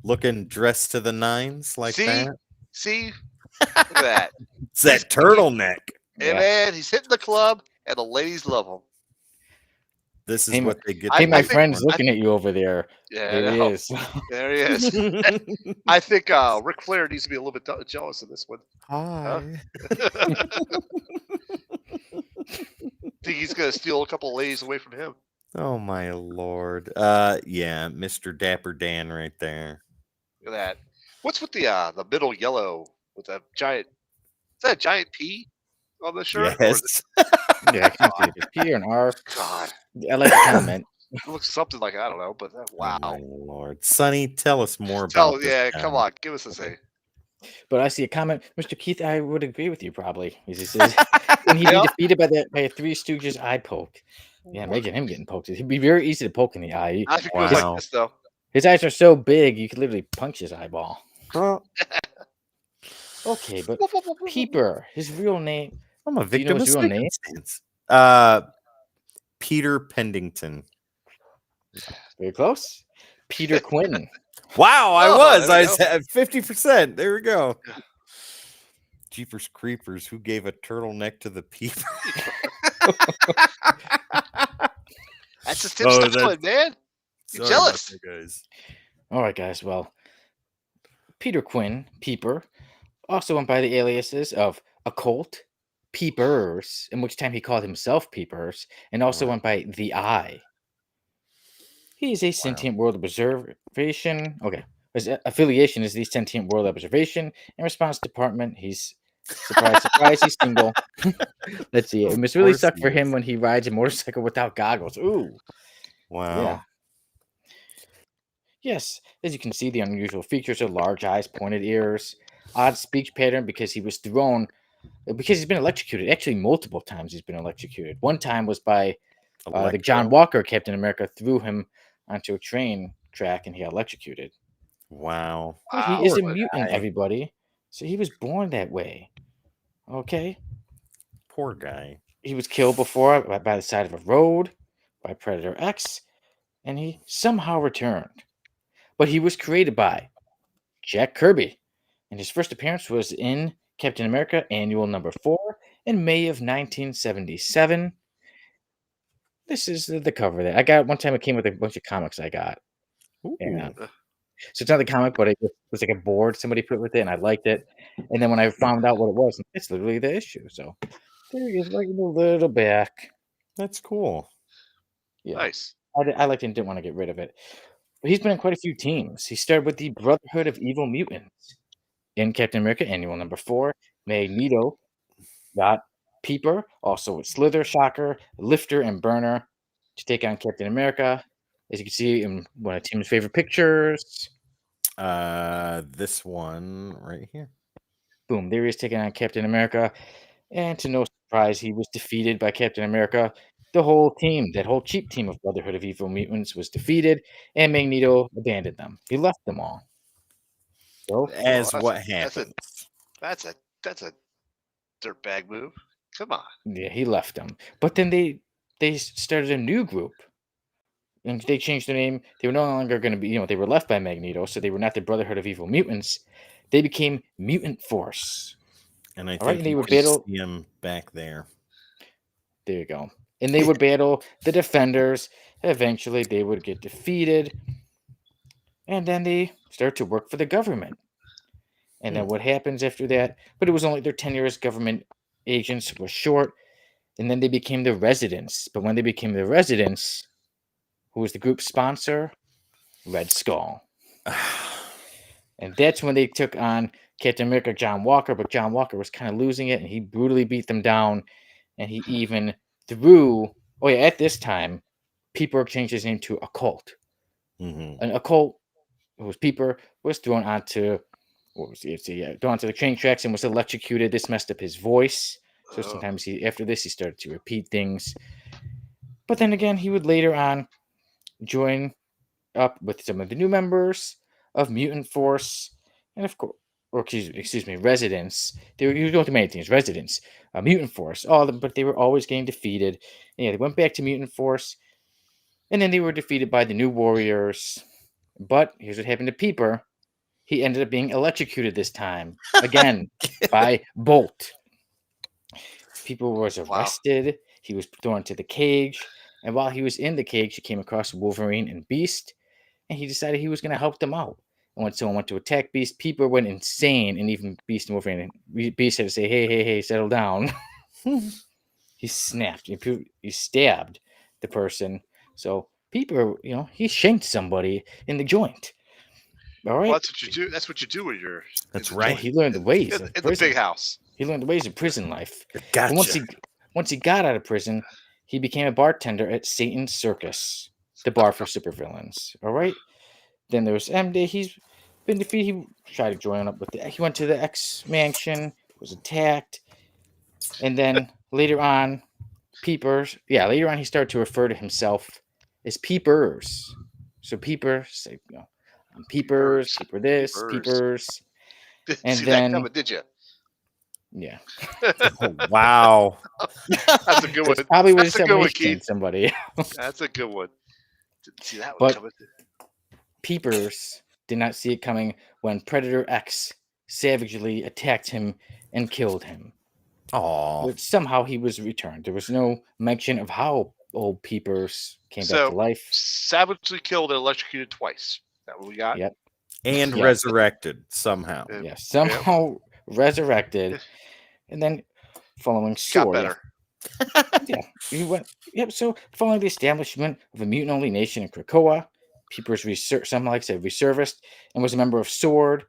looking dressed to the nines like that. See, look at that. It's that turtleneck. Hey man, he's hitting the club, and the ladies love him. This is what they get. Hey, my friend's looking at you over there. Yeah, there he is. There he is. I think Ric Flair needs to be a little bit jealous of this one. Hi. Think he's gonna steal a couple of ladies away from him. Oh my lord. Yeah, Mr. Dapper Dan right there. Look at that. What's with the middle yellow with that giant? Is that a giant P on the shirt? Yes. Yeah, I can't see if it's P or an R. God, I like the comment. it looks something like I don't know, but wow. Oh my lord, Sonny, tell us more about. Yeah, come on, give us a say. But I see a comment, Mr. Keith. I would agree with you probably. He says, "Can he be Yeah. defeated by a Three Stooges eye poke?" Yeah, imagine him getting poked. It'd be very easy to poke in the eye. Not if it goes like Wow. this, though. His eyes are so big, you could literally punch his eyeball. Huh. Okay, but Peeper, his real name. I'm a Do you know victim of his real name? circumstance. Peter Pendington. Very close. Peter Quinn. Wow, I Oh, was. there I we go. said 50%. There we go. Yeah. Jeepers Creepers, who gave a turtleneck to the Peeper? That's just Tim Oh, Stockland, man. You're Sorry about jealous. that, guys. All right, guys. Well, Peter Quinn, Peeper, also went by the aliases of Occult, Peepers, in which time he called himself Peepers, and also Right. went by the Eye. He is a sentient world observation. Okay. His affiliation is the Sentient World Observation and Response Department. He's surprise, he's single. Let's see. It Of must really course suck he for is. him when he rides a motorcycle without goggles. Ooh. Wow. Yeah. Yes, as you can see, the unusual features are large eyes, pointed ears, odd speech pattern because he's been electrocuted. Actually, multiple times he's been electrocuted. One time was by the John Electro. Walker Captain America threw him onto a train track and he got electrocuted. Wow. But he Wow. is a But mutant, guy. everybody. So he was born that way. Okay? Poor guy. He was killed before by the side of a road by Predator X, and he somehow returned. But he was created by Jack Kirby, and his first appearance was in Captain America Annual Number 4 in May of 1977. This is the cover that I got one time. It came with a bunch of comics I got. Ooh. Yeah. So it's not the comic, but it was like a board somebody put with it, and I liked it. And then when I found out what it was, it's literally the issue. So there he is, right in the little back. That's cool. Yeah, nice. I liked it and didn't want to get rid of it. But he's been in quite a few teams. He started with the Brotherhood of Evil Mutants in Captain America Annual Number 4. Magneto got Peeper, also with Slither, Shocker, Lifter, and Burner to take on Captain America. As you can see in one of Tim's favorite pictures. This one right here. Boom, there he is taking on Captain America. And to no surprise, he was defeated by Captain America. The whole team, that whole cheap team of Brotherhood of Evil Mutants was defeated, and Magneto abandoned them. He left them all. So, As that's what a- happens. That's a dirtbag move. Come on. yeah, he left them. But then they started a new group. And they changed their name. They were no longer going to be, they were left by Magneto, so they were not the Brotherhood of Evil Mutants. They became Mutant Force. And I All right, think and they you would can battle. see him back there. There you go. And they would battle the Defenders. Eventually, they would get defeated. And then they start to work for the government. And then what happens after that? But it was only their tenure as government agents was short. And then they became the Residents. But when they became the Residents, who was the group sponsor? Red Skull. And that's when they took on Captain America, John Walker. But John Walker was kind of losing it, and he brutally beat them down. And he even threw. Oh yeah, at this time, Peeper changed his name to Occult. Mhm. An Occult, who was Peeper, was thrown onto thrown onto the train tracks and was electrocuted. This messed up his voice. So Oh. sometimes after this he started to repeat things. But then again, he would later on join up with some of the new members of Mutant Force, and of course, or excuse me, Residents. He was going to many teams, Residents, Mutant Force, all of them, but they were always getting defeated. And yeah, they went back to Mutant Force, and then they were defeated by the New Warriors. But here's what happened to Peeper. He ended up being electrocuted this time, again, by Bolt. Peeper was arrested. Wow. He was thrown into the cage. And while he was in the cage, he came across Wolverine and Beast. And he decided he was going to help them out. And when someone went to attack Beast, Peeper went insane. And even Beast and Wolverine, Beast had to say, hey, settle down. He snapped. He stabbed the person. So Peeper, he shanked somebody in the joint. All right. Well, that's what you do. That's what you do when you're. That's right. Yeah, he learned the ways in of the prison. big house. He learned the ways of prison life. Gotcha. And once he got out of prison, he became a bartender at Satan's Circus, the bar for supervillains. All right. Then there was MD. been defeated. He tried to join up with he went to the X mansion, was attacked, and then later on, Peepers. Yeah, later on he started to refer to himself as Peepers. So Peepers, like, I'm Peepers, Peeper this, Peepers, Didn't and see that then coming, did you? yeah, Oh, wow. That's a good one. that's probably what That's a said good when one, he changed Keith. somebody. That's a good one. Didn't see that one But coming. Peepers did not see it coming when Predator X savagely attacked him and killed him. Oh, But somehow he was returned. There was no mention of how old Peepers came back So, to life. savagely killed and electrocuted twice. Is that what we got? Yep. and Yeah. resurrected somehow. Yeah. Yeah. Somehow resurrected, and then following Got Sword. better. Yeah. He went. Yep. So following the establishment of a mutant-only nation in Krakoa, Peepers somehow like I said resurfaced and was a member of Sword.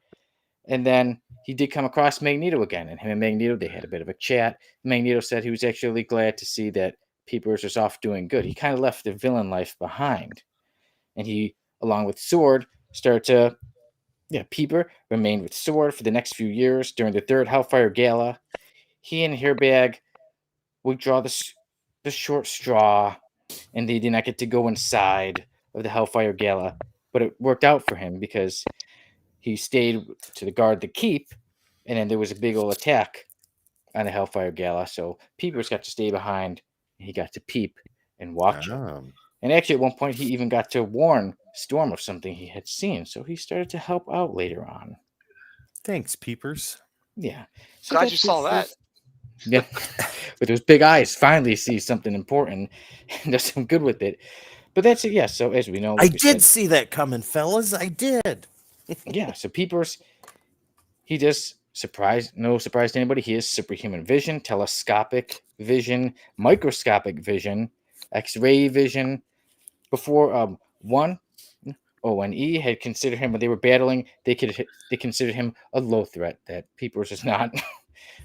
And then he did come across Magneto again, and him and Magneto, they had a bit of a chat. Magneto said he was actually glad to see that Peepers was off doing good. He kind of left the villain life behind. And he, along with Sword, started to, Peeper remained with Sword for the next few years. During the third Hellfire Gala, he and Hairbag would draw the short straw, and they did not get to go inside of the Hellfire Gala. But it worked out for him because he stayed to guard the keep, and then there was a big old attack on the Hellfire Gala. So Peepers got to stay behind, and he got to peep and watch it. Um, And actually, at one point, he even got to warn Storm of something he had seen. So he started to help out later on. thanks, Peepers. Yeah. So Glad that's you saw his that. first- Yeah. With those big eyes, finally sees something important and does some good with it. But that's it. Yeah. So as we know, I like we did said, see that coming, fellas. I did. yeah. So Peepers, he does no surprise to anybody. He has superhuman vision, telescopic vision, microscopic vision, X-ray vision. Before O and E had considered him when they were battling, they considered him a low threat. That Peepers is not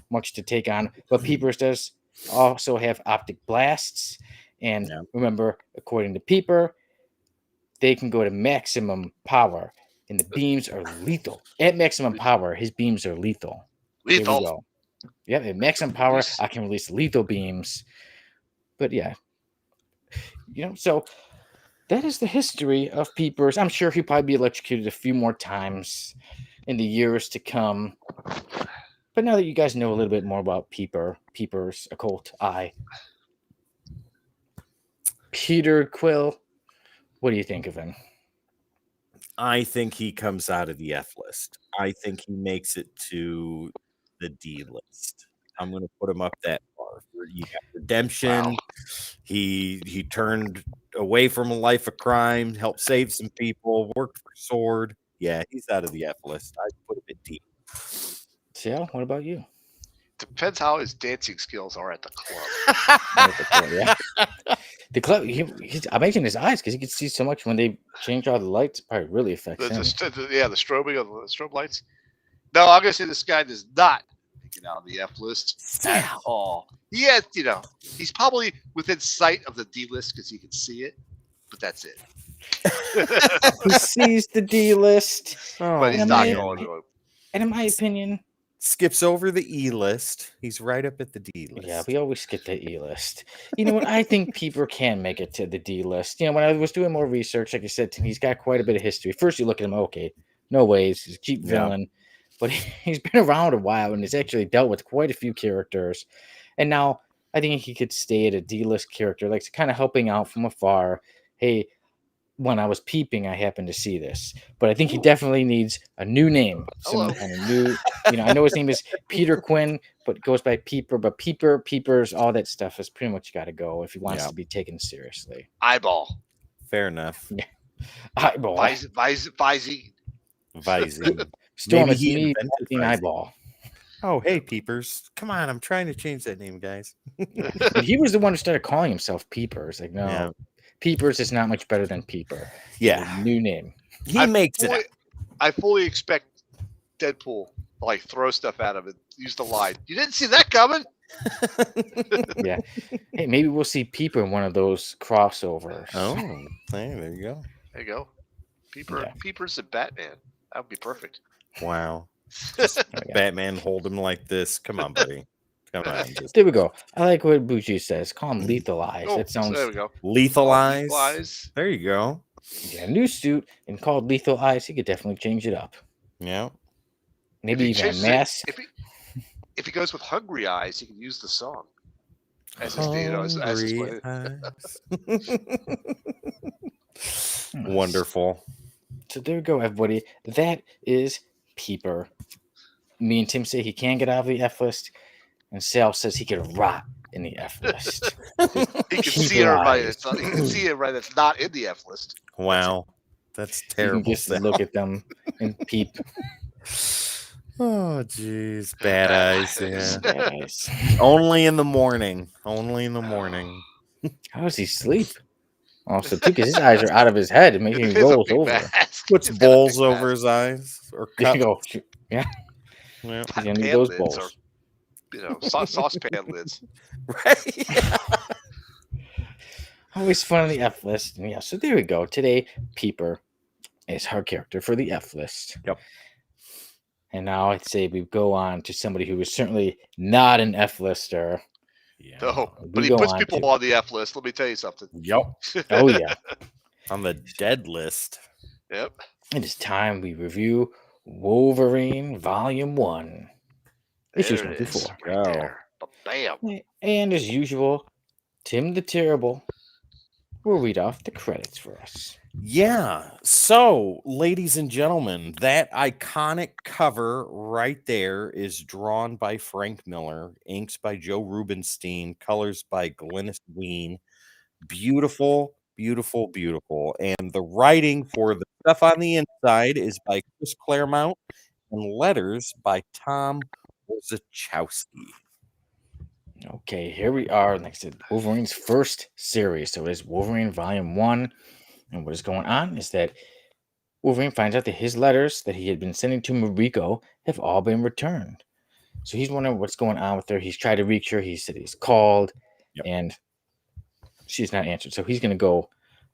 much to take on, but Peepers does also have optic blasts. And Yeah. remember, according to Peeper, they can go to maximum power, and the beams are lethal. At maximum power, his beams are lethal. There we Lethal. go. Yep, at maximum power, Release. I can release lethal beams. But yeah, so that is the history of Peepers. I'm sure he'll probably be electrocuted a few more times in the years to come. But now that you guys know a little bit more about Peeper's occult eye, Peter Quill, what do you think of him? I think he comes out of the F list. I think he makes it to the D list. I'm going to put him up that far. You got redemption. Wow. He turned away from a life of crime, helped save some people, worked for Sword. Yeah, he's out of the F list. I'd put him at D. Sal, what about you? Depends how his dancing skills are at the club. Yeah. The club, I mentioned his eyes because he can see so much when they change all the lights. It probably really affects him. The strobing of the strobe lights. No, I'm gonna say this guy does not make it out of the F list at all. He has, he's probably within sight of the D list because he can see it, but that's it. He sees the D list, But he's and not in going to. and in my opinion, skips over the E list. He's right up at the D list. yeah, we always skip the E list. You know what? I think Peeper can make it to the D list. When I was doing more research, like I said, he's got quite a bit of history. First, you look at him, okay, no ways, he's a cheap villain, but he's been around a while and has actually dealt with quite a few characters. And now I think he could stay at a D list character, like kind of helping out from afar. Hey, when I was peeping, I happened to see this, but I think he definitely needs a new name, some kind of new. I know his name is Peter Quinn, but goes by Peeper. But Peepers, all that stuff has pretty much got to go if he wants to be taken seriously. Eyeball. Fair enough. Eyeball. Visine. Storm, Maybe it's he me, invented Visine Visine. Eyeball. Oh, hey, Peepers. Come on, I'm trying to change that name, guys. But he was the one who started calling himself Peepers. Like, no, Yeah. Peepers is not much better than Peeper. Yeah. New name. He makes it. I fully expect Deadpool to throw stuff at him and use the line. You didn't see that coming? Yeah. Hey, maybe we'll see Peeper in one of those crossovers. Oh, hey, there you go. There you go. Peeper's a Batman. That would be perfect. Wow. Just Oh, yeah. Batman hold him like this. Come on, buddy. Come on. Just There we go. I like what Bucci says. Call him Lethal Eyes. Oh, That so there sounds we go. lethal Oh, eyes. Lethal Eyes. There you go. yeah, a new suit and called Lethal Eyes. He could definitely change it up. Yeah. Maybe If he even a changes it, mask. if he goes with Hungry Eyes, he can use the song as his as his Hungry way. eyes. Wonderful. So there we go, everybody. That is Peeper. Me and Tim say he can get out of the F list, and Sal says he could rot in the F list. He can see Peeper everybody. eyes. He can see everybody that's not in the F list. Wow. That's You can terrible. just Sal. look at them and peep. Oh, jeez. Bad eyes. Yeah. Bad eyes. Only in the morning. Only in the morning. How does he sleep? Also, too, because his eyes are out of his head, making He him has a rolls big over. mask. Puts He's got a big bowls over mask. his eyes. Or There you cups. go. Yeah, Yeah. he's gonna need Pan those lids bowls. or saucepan lids. Right. Always fun on the F list. And yeah, so there we go. Today, Peeper is her character for the F list. Yep. And now I'd say we go on to somebody who is certainly not an F lister. Yeah. No, We but he go puts on people to- on the F list. Let me tell you something. Yep. Oh yeah, On the dead list. Yep. it is time we review Wolverine Volume 1. Issues There 1 it through is. 4. Right Go. there. Bam. And as usual, Tim the Terrible will read off the credits for us. Yeah. So, ladies and gentlemen, that iconic cover right there is drawn by Frank Miller, inks by Joe Rubenstein, colors by Glynis Wein. Beautiful, beautiful, beautiful. And the writing for the stuff on the inside is by Chris Claremont and letters by Tom Wojciechowski. Okay, here we are. Like I said, Wolverine's first series. So it is Wolverine Volume 1. And what is going on is that Wolverine finds out that his letters that he had been sending to Mariko have all been returned. So he's wondering what's going on with her. He's tried to reach her. He said he's called, Yep. and she's not answered. So he's going to go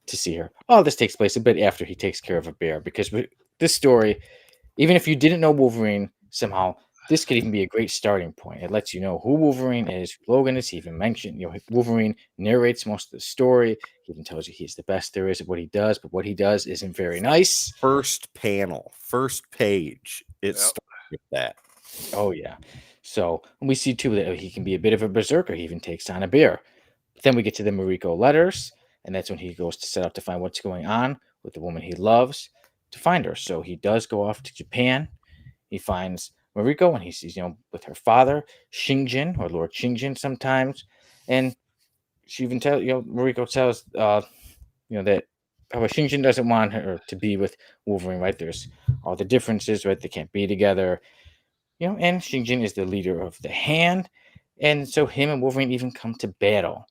to see her. All this takes place a bit after he takes care of a bear, because this story, even if you didn't know Wolverine, somehow this could even be a great starting point. It lets you know who Wolverine is, who Logan is. He even mentioned, Wolverine narrates most of the story. He even tells you he's the best there is at what he does, but what he does isn't very nice. First panel, first page. It Yep. starts with that. Oh, yeah. So we see, too, that he can be a bit of a berserker. He even takes on a bear. But then we get to the Mariko letters, and that's when he goes to set out to find what's going on with the woman he loves to find her. So he does go off to Japan. He finds Mariko, and he sees, with her father, Shinjin, or Lord Shinjin sometimes. And she even tells, Mariko tells, that Shinjin doesn't want her to be with Wolverine, right? There's all the differences, right? They can't be together. And Shinjin is the leader of the Hand, and so him and Wolverine even come to battle.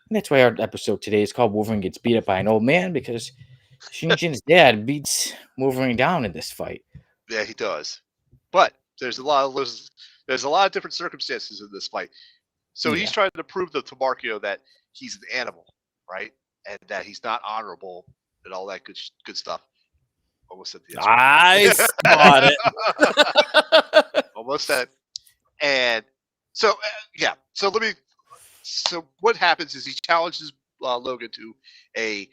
And that's why our episode today is called Wolverine Gets Beat Up by an Old Man, because Shinjin's dad beats Wolverine down in this fight. Yeah, he does. But there's a lot of different circumstances in this fight. So he's trying to prove to Mariko that he's an animal, right? And that he's not honorable and all that good stuff. Almost said the I spot it. almost said. And so So what happens is he challenges Logan to a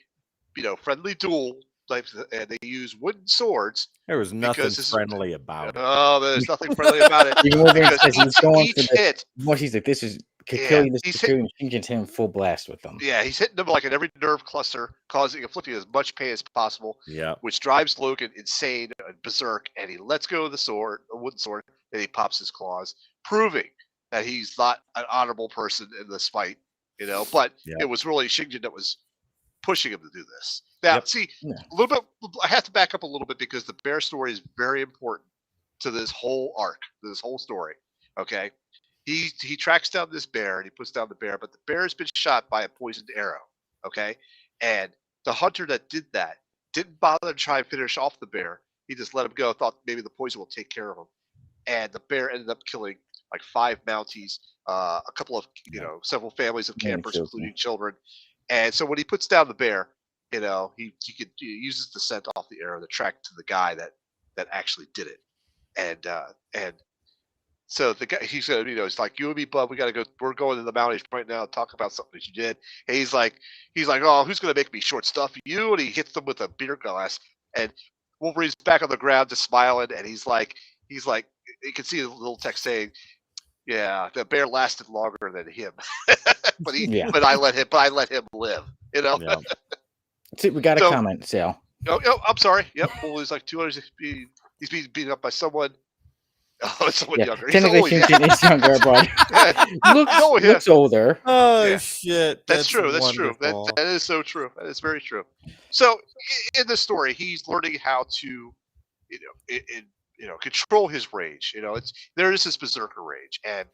friendly duel, and they use wooden swords. There was nothing Because this is- friendly about it. Oh, there's nothing friendly about it. Even Wolverine Because says he's going for each the hit, what he's like, this is could Yeah, kill you, this he's could kill you, and Shinjin's hitting full blast with them. yeah, he's hitting them like at every nerve cluster, inflicting as much pain as possible, Yeah. which drives Logan insane, berserk, and he lets go of the wooden sword, and he pops his claws, proving that he's not an honorable person in this fight. But Yeah. it was really Shinjin that was pushing him to do this. Now, Yep. see, Yeah. a little bit. I have to back up a little bit because the bear story is very important to this whole arc, to this whole story. Okay, he tracks down this bear and he puts down the bear, but the bear has been shot by a poisoned arrow. Okay, and the hunter that did that didn't bother to try and finish off the bear. He just let him go. Thought maybe the poison will take care of him, and the bear ended up killing like 5 Mounties, a couple of several families of Many campers, children. including children. And so when he puts down the bear, he uses the scent off the arrow to track to the guy that that actually did it. And so the guy, he's gonna, it's like, you and me, bud. We gotta go. We're going to the mountains right now. Talk about something that you did. And he's like, oh, who's gonna make me short stuff? You? And he hits them with a beer glass. And Wolverine's back on the ground, just smiling. And he's like, you can see the little text saying, yeah, the bear lasted longer than him, Yeah. but I let him live. Yeah. See, we got a So- comment, Sal. Oh, I'm sorry. Yep. Well, he's like 200. He's being beaten up by someone. Oh, someone Yeah, younger. He's technically, old, yeah. Shinjin is younger, but Oh, yeah. looks older. Oh Yeah. shit! That's true. That's true. wonderful. That is so true. That is very true. So in the story, he's learning how to, control his rage. There is this berserker rage, and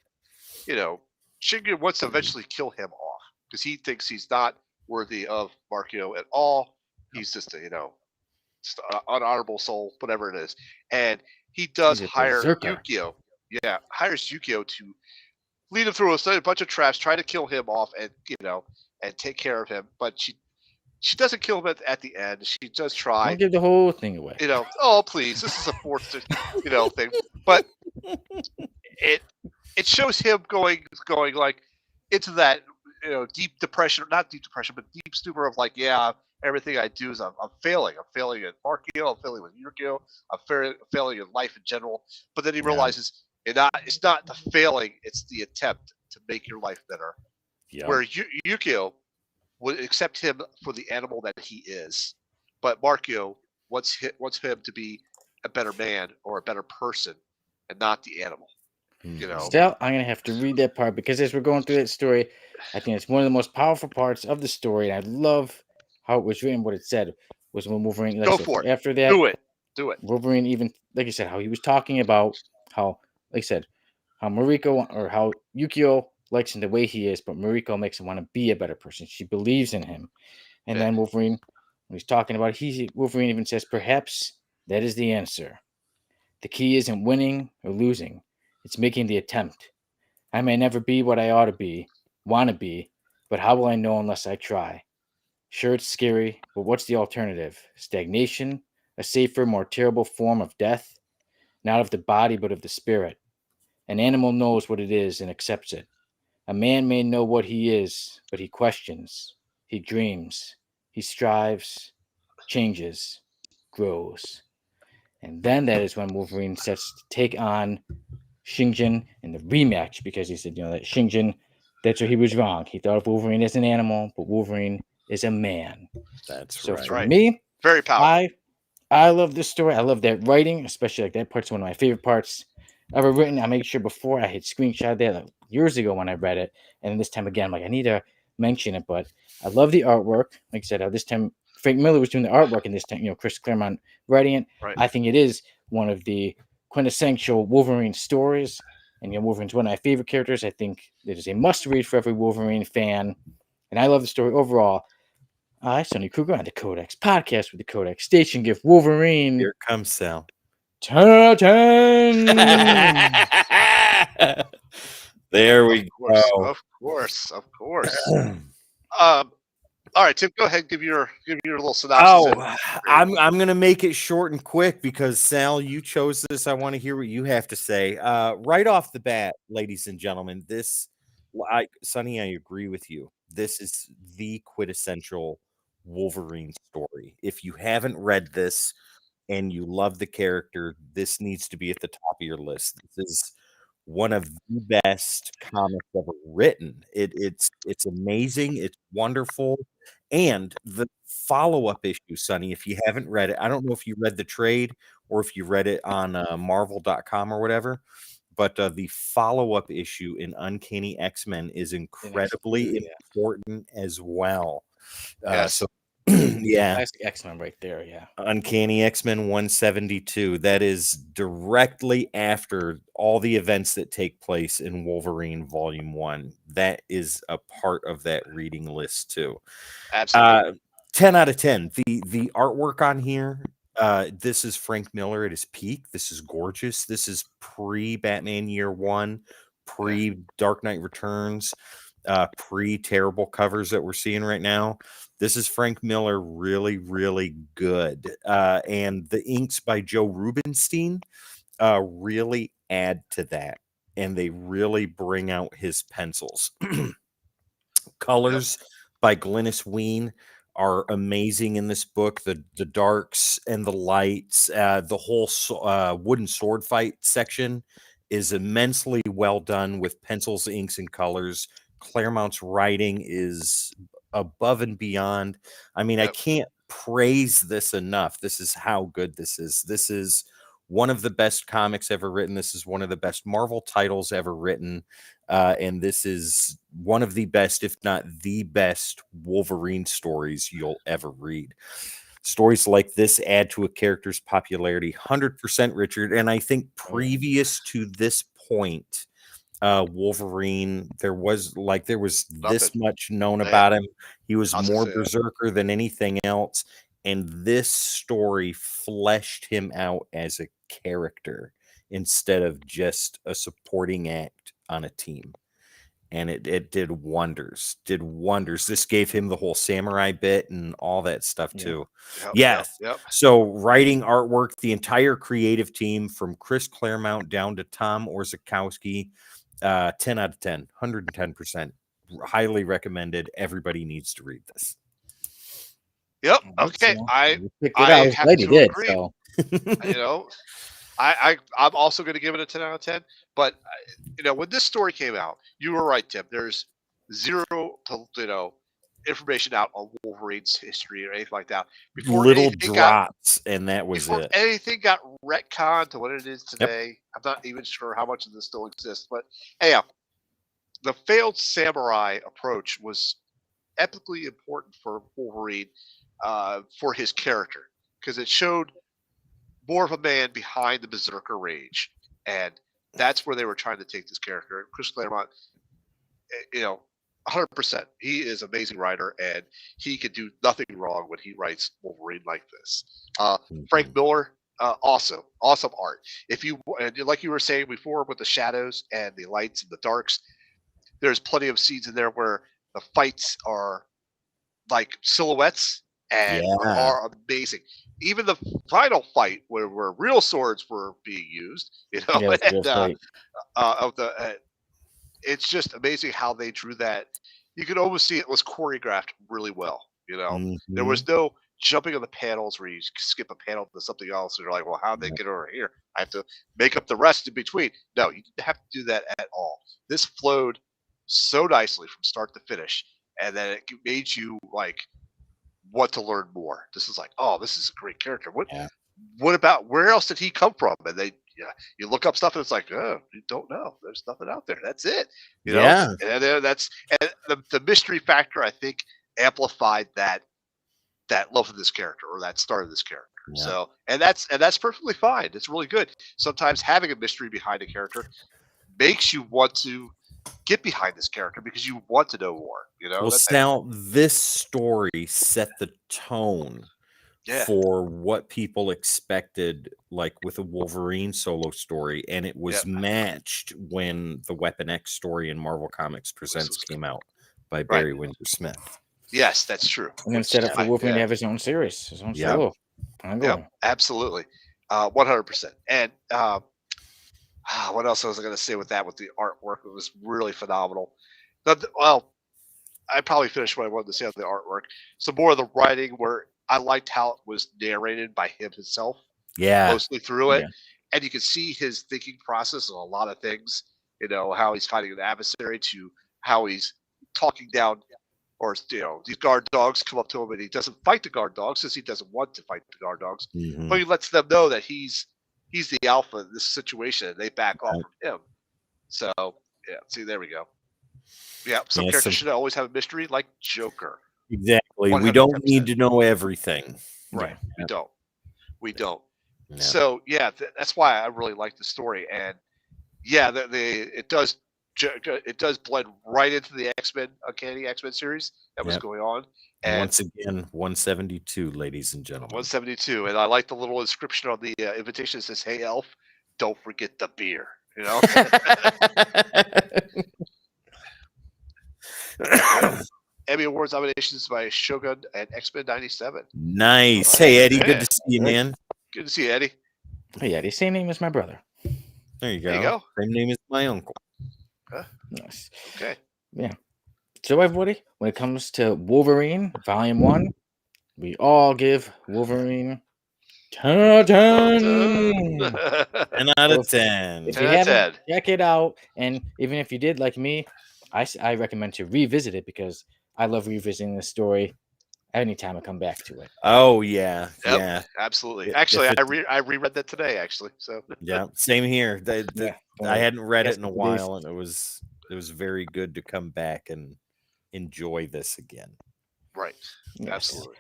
Shingen wants to eventually kill him off because he thinks he's not worthy of Markio at all. He's just just an unhonorable soul, whatever it is, and he does He's a hire berserker. Yukio. Yeah, hires Yukio to lead him through a bunch of traps, try to kill him off, and and take care of him. But she doesn't kill him at the end. She does try. Don't give the whole thing away. Oh please, this is a fourth, thing. But it shows him going like into that deep depression, not deep depression, but deep stupor of like, yeah, everything I do is I'm failing. I'm failing at Markio. I'm failing with Yukio. I'm failing in life in general. But then he realizes it's not the failing, it's the attempt to make your life better. Yeah. Where Yukio would accept him for the animal that he is, but Markio wants him to be a better man or a better person, and not the animal. Still, I'm gonna have to read that part because as we're going through that story, I think it's one of the most powerful parts of the story, and I love how it was written. What it said was when Wolverine. Like Go I said, for it. After that, Do it. Wolverine even, like I said, how he was talking about how, like I said, how Mariko or how Yukio likes him the way he is, but Mariko makes him want to be a better person. She believes in him, and then Wolverine, when he's talking about it, Wolverine even says, perhaps that is the answer. The key isn't winning or losing. It's making the attempt. I may never be what I ought to be, want to be, but how will I know unless I try? Sure, it's scary, but what's the alternative? Stagnation? A safer, more terrible form of death? Not of the body, but of the spirit. An animal knows what it is and accepts it. A man may know what he is, but he questions. He dreams. He strives, changes, grows. And then that is when Wolverine sets to take on Shingen in the rematch because he said, that Shingen, that's where he was wrong. He thought of Wolverine as an animal, but Wolverine is a man. That's So right. for me, Very powerful. I love this story. I love that writing, especially like that part's one of my favorite parts ever written. I make sure before I had screenshot that like years ago when I read it, and this time again, I'm like, I need to mention it. But I love the artwork. Like I said, this time Frank Miller was doing the artwork, and this time, Chris Claremont writing it. Right. I think it is one of the quintessential Wolverine stories, and Wolverine's one of my favorite characters. I think it is a must-read for every Wolverine fan, and I love the story overall. I, Sonny Kruger, on the Codex Podcast with the Codex Station, give Wolverine Here comes Sal. 10 out of 10. There we go. Of course. All right, Tim, go ahead. Give your little synopsis. I'm gonna make it short and quick because Sal, you chose this. I want to hear what you have to say. Right off the bat, ladies and gentlemen, Sonny, I agree with you. This is the quintessential Wolverine story. If you haven't read this and you love the character, this needs to be at the top of your list. This is one of the best comics ever written. It's amazing. It's wonderful. And the follow-up issue, Sonny, if you haven't read it, I don't know if you read the trade or if you read it on marvel.com or whatever, but the follow-up issue in Uncanny X-Men is incredibly important as well. Yes. So yeah, Classic X-Men right there, yeah. Uncanny X-Men 172. That is directly after all the events that take place in Wolverine Volume 1. That is a part of that reading list too. Absolutely. 10 out of 10. The artwork on here, this is Frank Miller at his peak. This is gorgeous. This is pre-Batman Year One, pre-Dark Knight Returns. pre-terrible covers that we're seeing right now. This is Frank Miller, really, really good. And the inks by Joe Rubinstein really add to that, and they really bring out his pencils. Colors by Glynis Wein are amazing in this book. The darks and the lights, the whole wooden sword fight section is immensely well done with pencils, inks, and colors. Claremont's writing is above and beyond. I mean, I can't praise this enough. This is how good this is. This is one of the best comics ever written. This is one of the best Marvel titles ever written. And this is one of the best, if not the best, Wolverine stories you'll ever read. Stories like this add to a character's popularity 100%, Richard. And I think previous to this point, Wolverine, there was this much known about him. He was more berserker than anything else. And this story fleshed him out as a character instead of just a supporting act on a team. And it did wonders. This gave him the whole samurai bit and all that stuff too. Yep. So writing, artwork, the entire creative team from Chris Claremont down to Tom Orzechowski, 10 out of 10, 110%. Highly recommended. Everybody needs to read this. Yep. Okay. So, I was have glad to you did. agree. So. You know, I'm also going to give it a 10 out of 10. But when this story came out, you were right, Tim. There's zero, information out on Wolverine's history or anything like that. Before little drops, and that was before it. anything got retconned to what it is today. I'm not even sure how much of this still exists, but anyhow, the failed samurai approach was epically important for Wolverine, for his character, because it showed more of a man behind the berserker rage, and that's where they were trying to take this character. And Chris Claremont, 100%. He is an amazing writer, and he can do nothing wrong when he writes Wolverine like this. Frank Miller, awesome art. And like you were saying before, with the shadows and the lights and the darks, there's plenty of scenes in there where the fights are like silhouettes and are amazing. Even the final fight where real swords were being used, it's just amazing how they drew that. You could almost see it was choreographed really well. There was no jumping on the panels where you skip a panel to something else and you're like, well, how'd they get over here? I have to make up the rest in between. No, you didn't have to do that at all. This flowed so nicely from start to finish, and then it made you like want to learn more. This is like, oh, this is a great character. What about, where else did he come from? And you look up stuff and it's like, oh, you don't know. There's nothing out there. That's it. And the mystery factor, I think, amplified that love of this character, or that start of this character. So, and that's perfectly fine. It's really good. Sometimes having a mystery behind a character makes you want to get behind this character because you want to know more. Well, now this story set the tone for what people expected, like with a Wolverine solo story, and it was matched when the Weapon X story in Marvel Comics Presents came out by Barry Windsor Smith. Yes, that's true. And then set up for Wolverine to have his own series, his own solo. Yeah, absolutely, 100%. And what else was I going to say with that? With the artwork, it was really phenomenal. Well, I probably finished what I wanted to say on the artwork. So more of the writing, where I liked how it was narrated by him himself. Mostly through it, and you can see his thinking process on a lot of things. How he's fighting an adversary, to how he's talking down, or these guard dogs come up to him and he doesn't fight the guard dogs because he doesn't want to fight the guard dogs, but he lets them know that he's the alpha in this situation, and they back off from him. So see, there we go. Some characters should always have a mystery, like Joker. Exactly. 100%. We don't need to know everything. Right. We don't. No. So that's why I really like the story, and it does blend right into the X-Men, Uncanny X-Men series that was going on. And once again, 172, ladies and gentlemen. 172, and I like the little inscription on the invitation that says, "Hey, Elf, don't forget the beer." Emmy Awards nominations by Shogun and X-Men '97. Nice. Right. Hey, Eddie, Yeah. good to see you, man. Good to see you, Eddie. Hey, yeah, the same name as my brother. There you go. There you go. Same name as my uncle. Nice. Okay. Yeah. So, everybody, when it comes to Wolverine Volume 1, we all give Wolverine 10 out of 10. 10 out So of 10. If 10 you out of haven't, 10. check it out. And even if you did, like me, I recommend to revisit it because I love revisiting the story anytime I come back to it. Oh, yeah. Yep, Yeah. absolutely. If Actually, it's- I reread that today. Actually, so Yeah. Same here. Yeah, I hadn't read it in a 2 days. while, and it was very good to come back and enjoy this again. right, Yes. absolutely.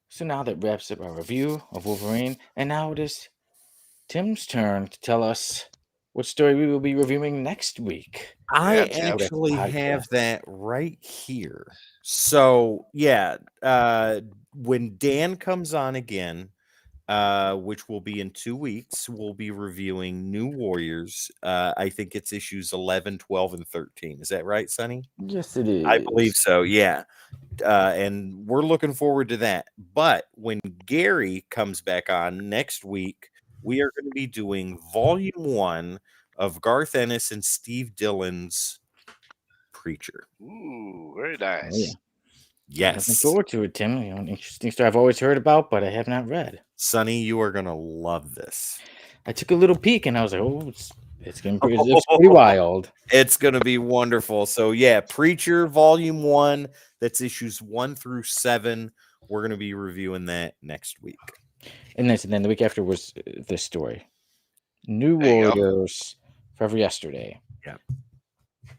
So now that wraps up our review of Wolverine, and now it is Tim's turn to tell us what story we will be reviewing next week. I Yeah, Tim. actually Podcast. have that right here. So yeah, when Dan comes on again, which will be in 2 weeks, we'll be reviewing New Warriors. I think it's issues 11, 12, and 13. Is that right, Sonny? Yes, it is. I believe so. Yeah. And we're looking forward to that. But when Gary comes back on next week, we are going to be doing volume 1 of Garth Ennis and Steve Dillon's Preacher. Ooh, very Oh, nice. yeah. Looking Yes. forward to it, Tim. An interesting story I've always heard about, but I have not read. Sonny, you are going to love this. I took a little peek and I was like, oh, it's going to be it's pretty wild. It's going to be wonderful. So yeah, Preacher volume 1, that's issues 1 through 7. We're going to be reviewing that next week. And then the week after was this story. New There you go. Warriors Forever Yesterday. Yeah.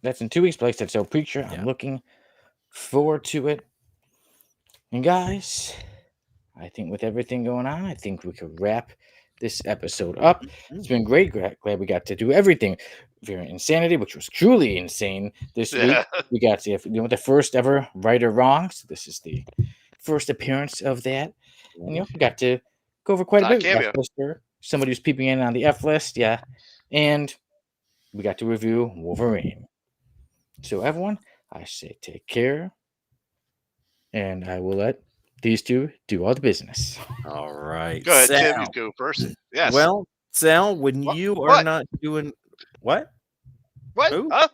That's in 2 weeks, but like I said, so Preacher, Yeah. I'm looking forward to it. And guys, I think with everything going on, I think we could wrap this episode up. It's been great. Glad we got to do everything. Very Insanity, which was truly insane this week. Yeah. We got to, the first ever Right or Wrong. So this is the first appearance of that. And we got to go over quite a bit. Cameo. Somebody who's peeping in on the F list, yeah. And we got to review Wolverine. So everyone, I say take care. And I will let these two do all the business. All right. Go ahead, Sal. Tim. You go first. Yes. Well, Sal, when What? you are What? not doing what? what? who? Huh?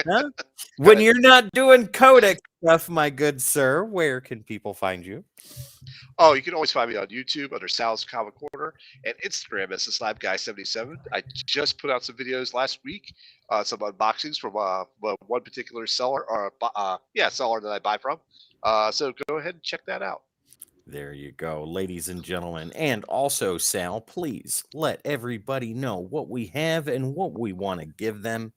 Huh? When you're not doing Codex stuff, my good sir, where can people find you? Oh, you can always find me on YouTube under Sal's Comic Corner and Instagram as TheSlabGuy77. I just put out some videos last week, some unboxings from one particular seller, or seller that I buy from. So go ahead and check that out. There you go, ladies and gentlemen. And also, Sal, please let everybody know what we have and what we want to give them.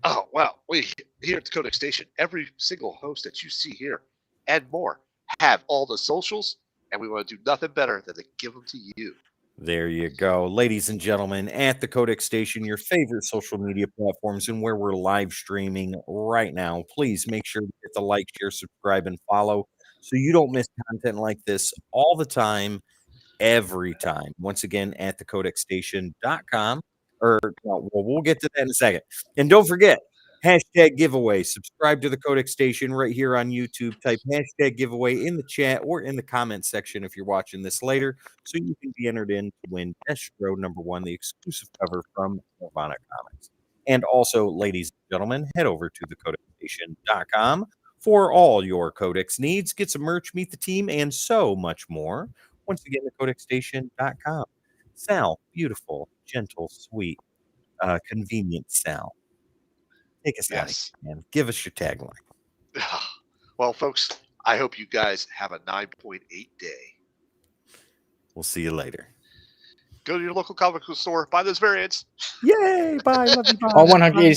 Oh, well, we here at the Codex Station, every single host that you see here and more have all the socials, and we want to do nothing better than to give them to you. There you go, ladies and gentlemen, at the Codex Station, your favorite social media platforms and where we're live streaming right now. Please make sure to hit the like, share, subscribe, and follow so you don't miss content like this all the time, every time. Once again, at thecodexstation.com. We'll get to that in a second. And don't forget, hashtag giveaway. Subscribe to the Codex Station right here on YouTube. Type hashtag giveaway in the chat or in the comment section if you're watching this later, so you can be entered in to win Destro #1, the exclusive cover from Nirvana Comics. And also, ladies and gentlemen, head over to thecodexstation.com for all your Codex needs. Get some merch, meet the team, and so much more. Once again, thecodexstation.com. Sal, beautiful, gentle, sweet, convenient Sal. Take us out, Yes. man. Give us your tagline. Well, folks, I hope you guys have a 9.8 day. We'll see you later. Go to your local comic book store, buy those variants. Yay! Bye. Love you. Bye. All 180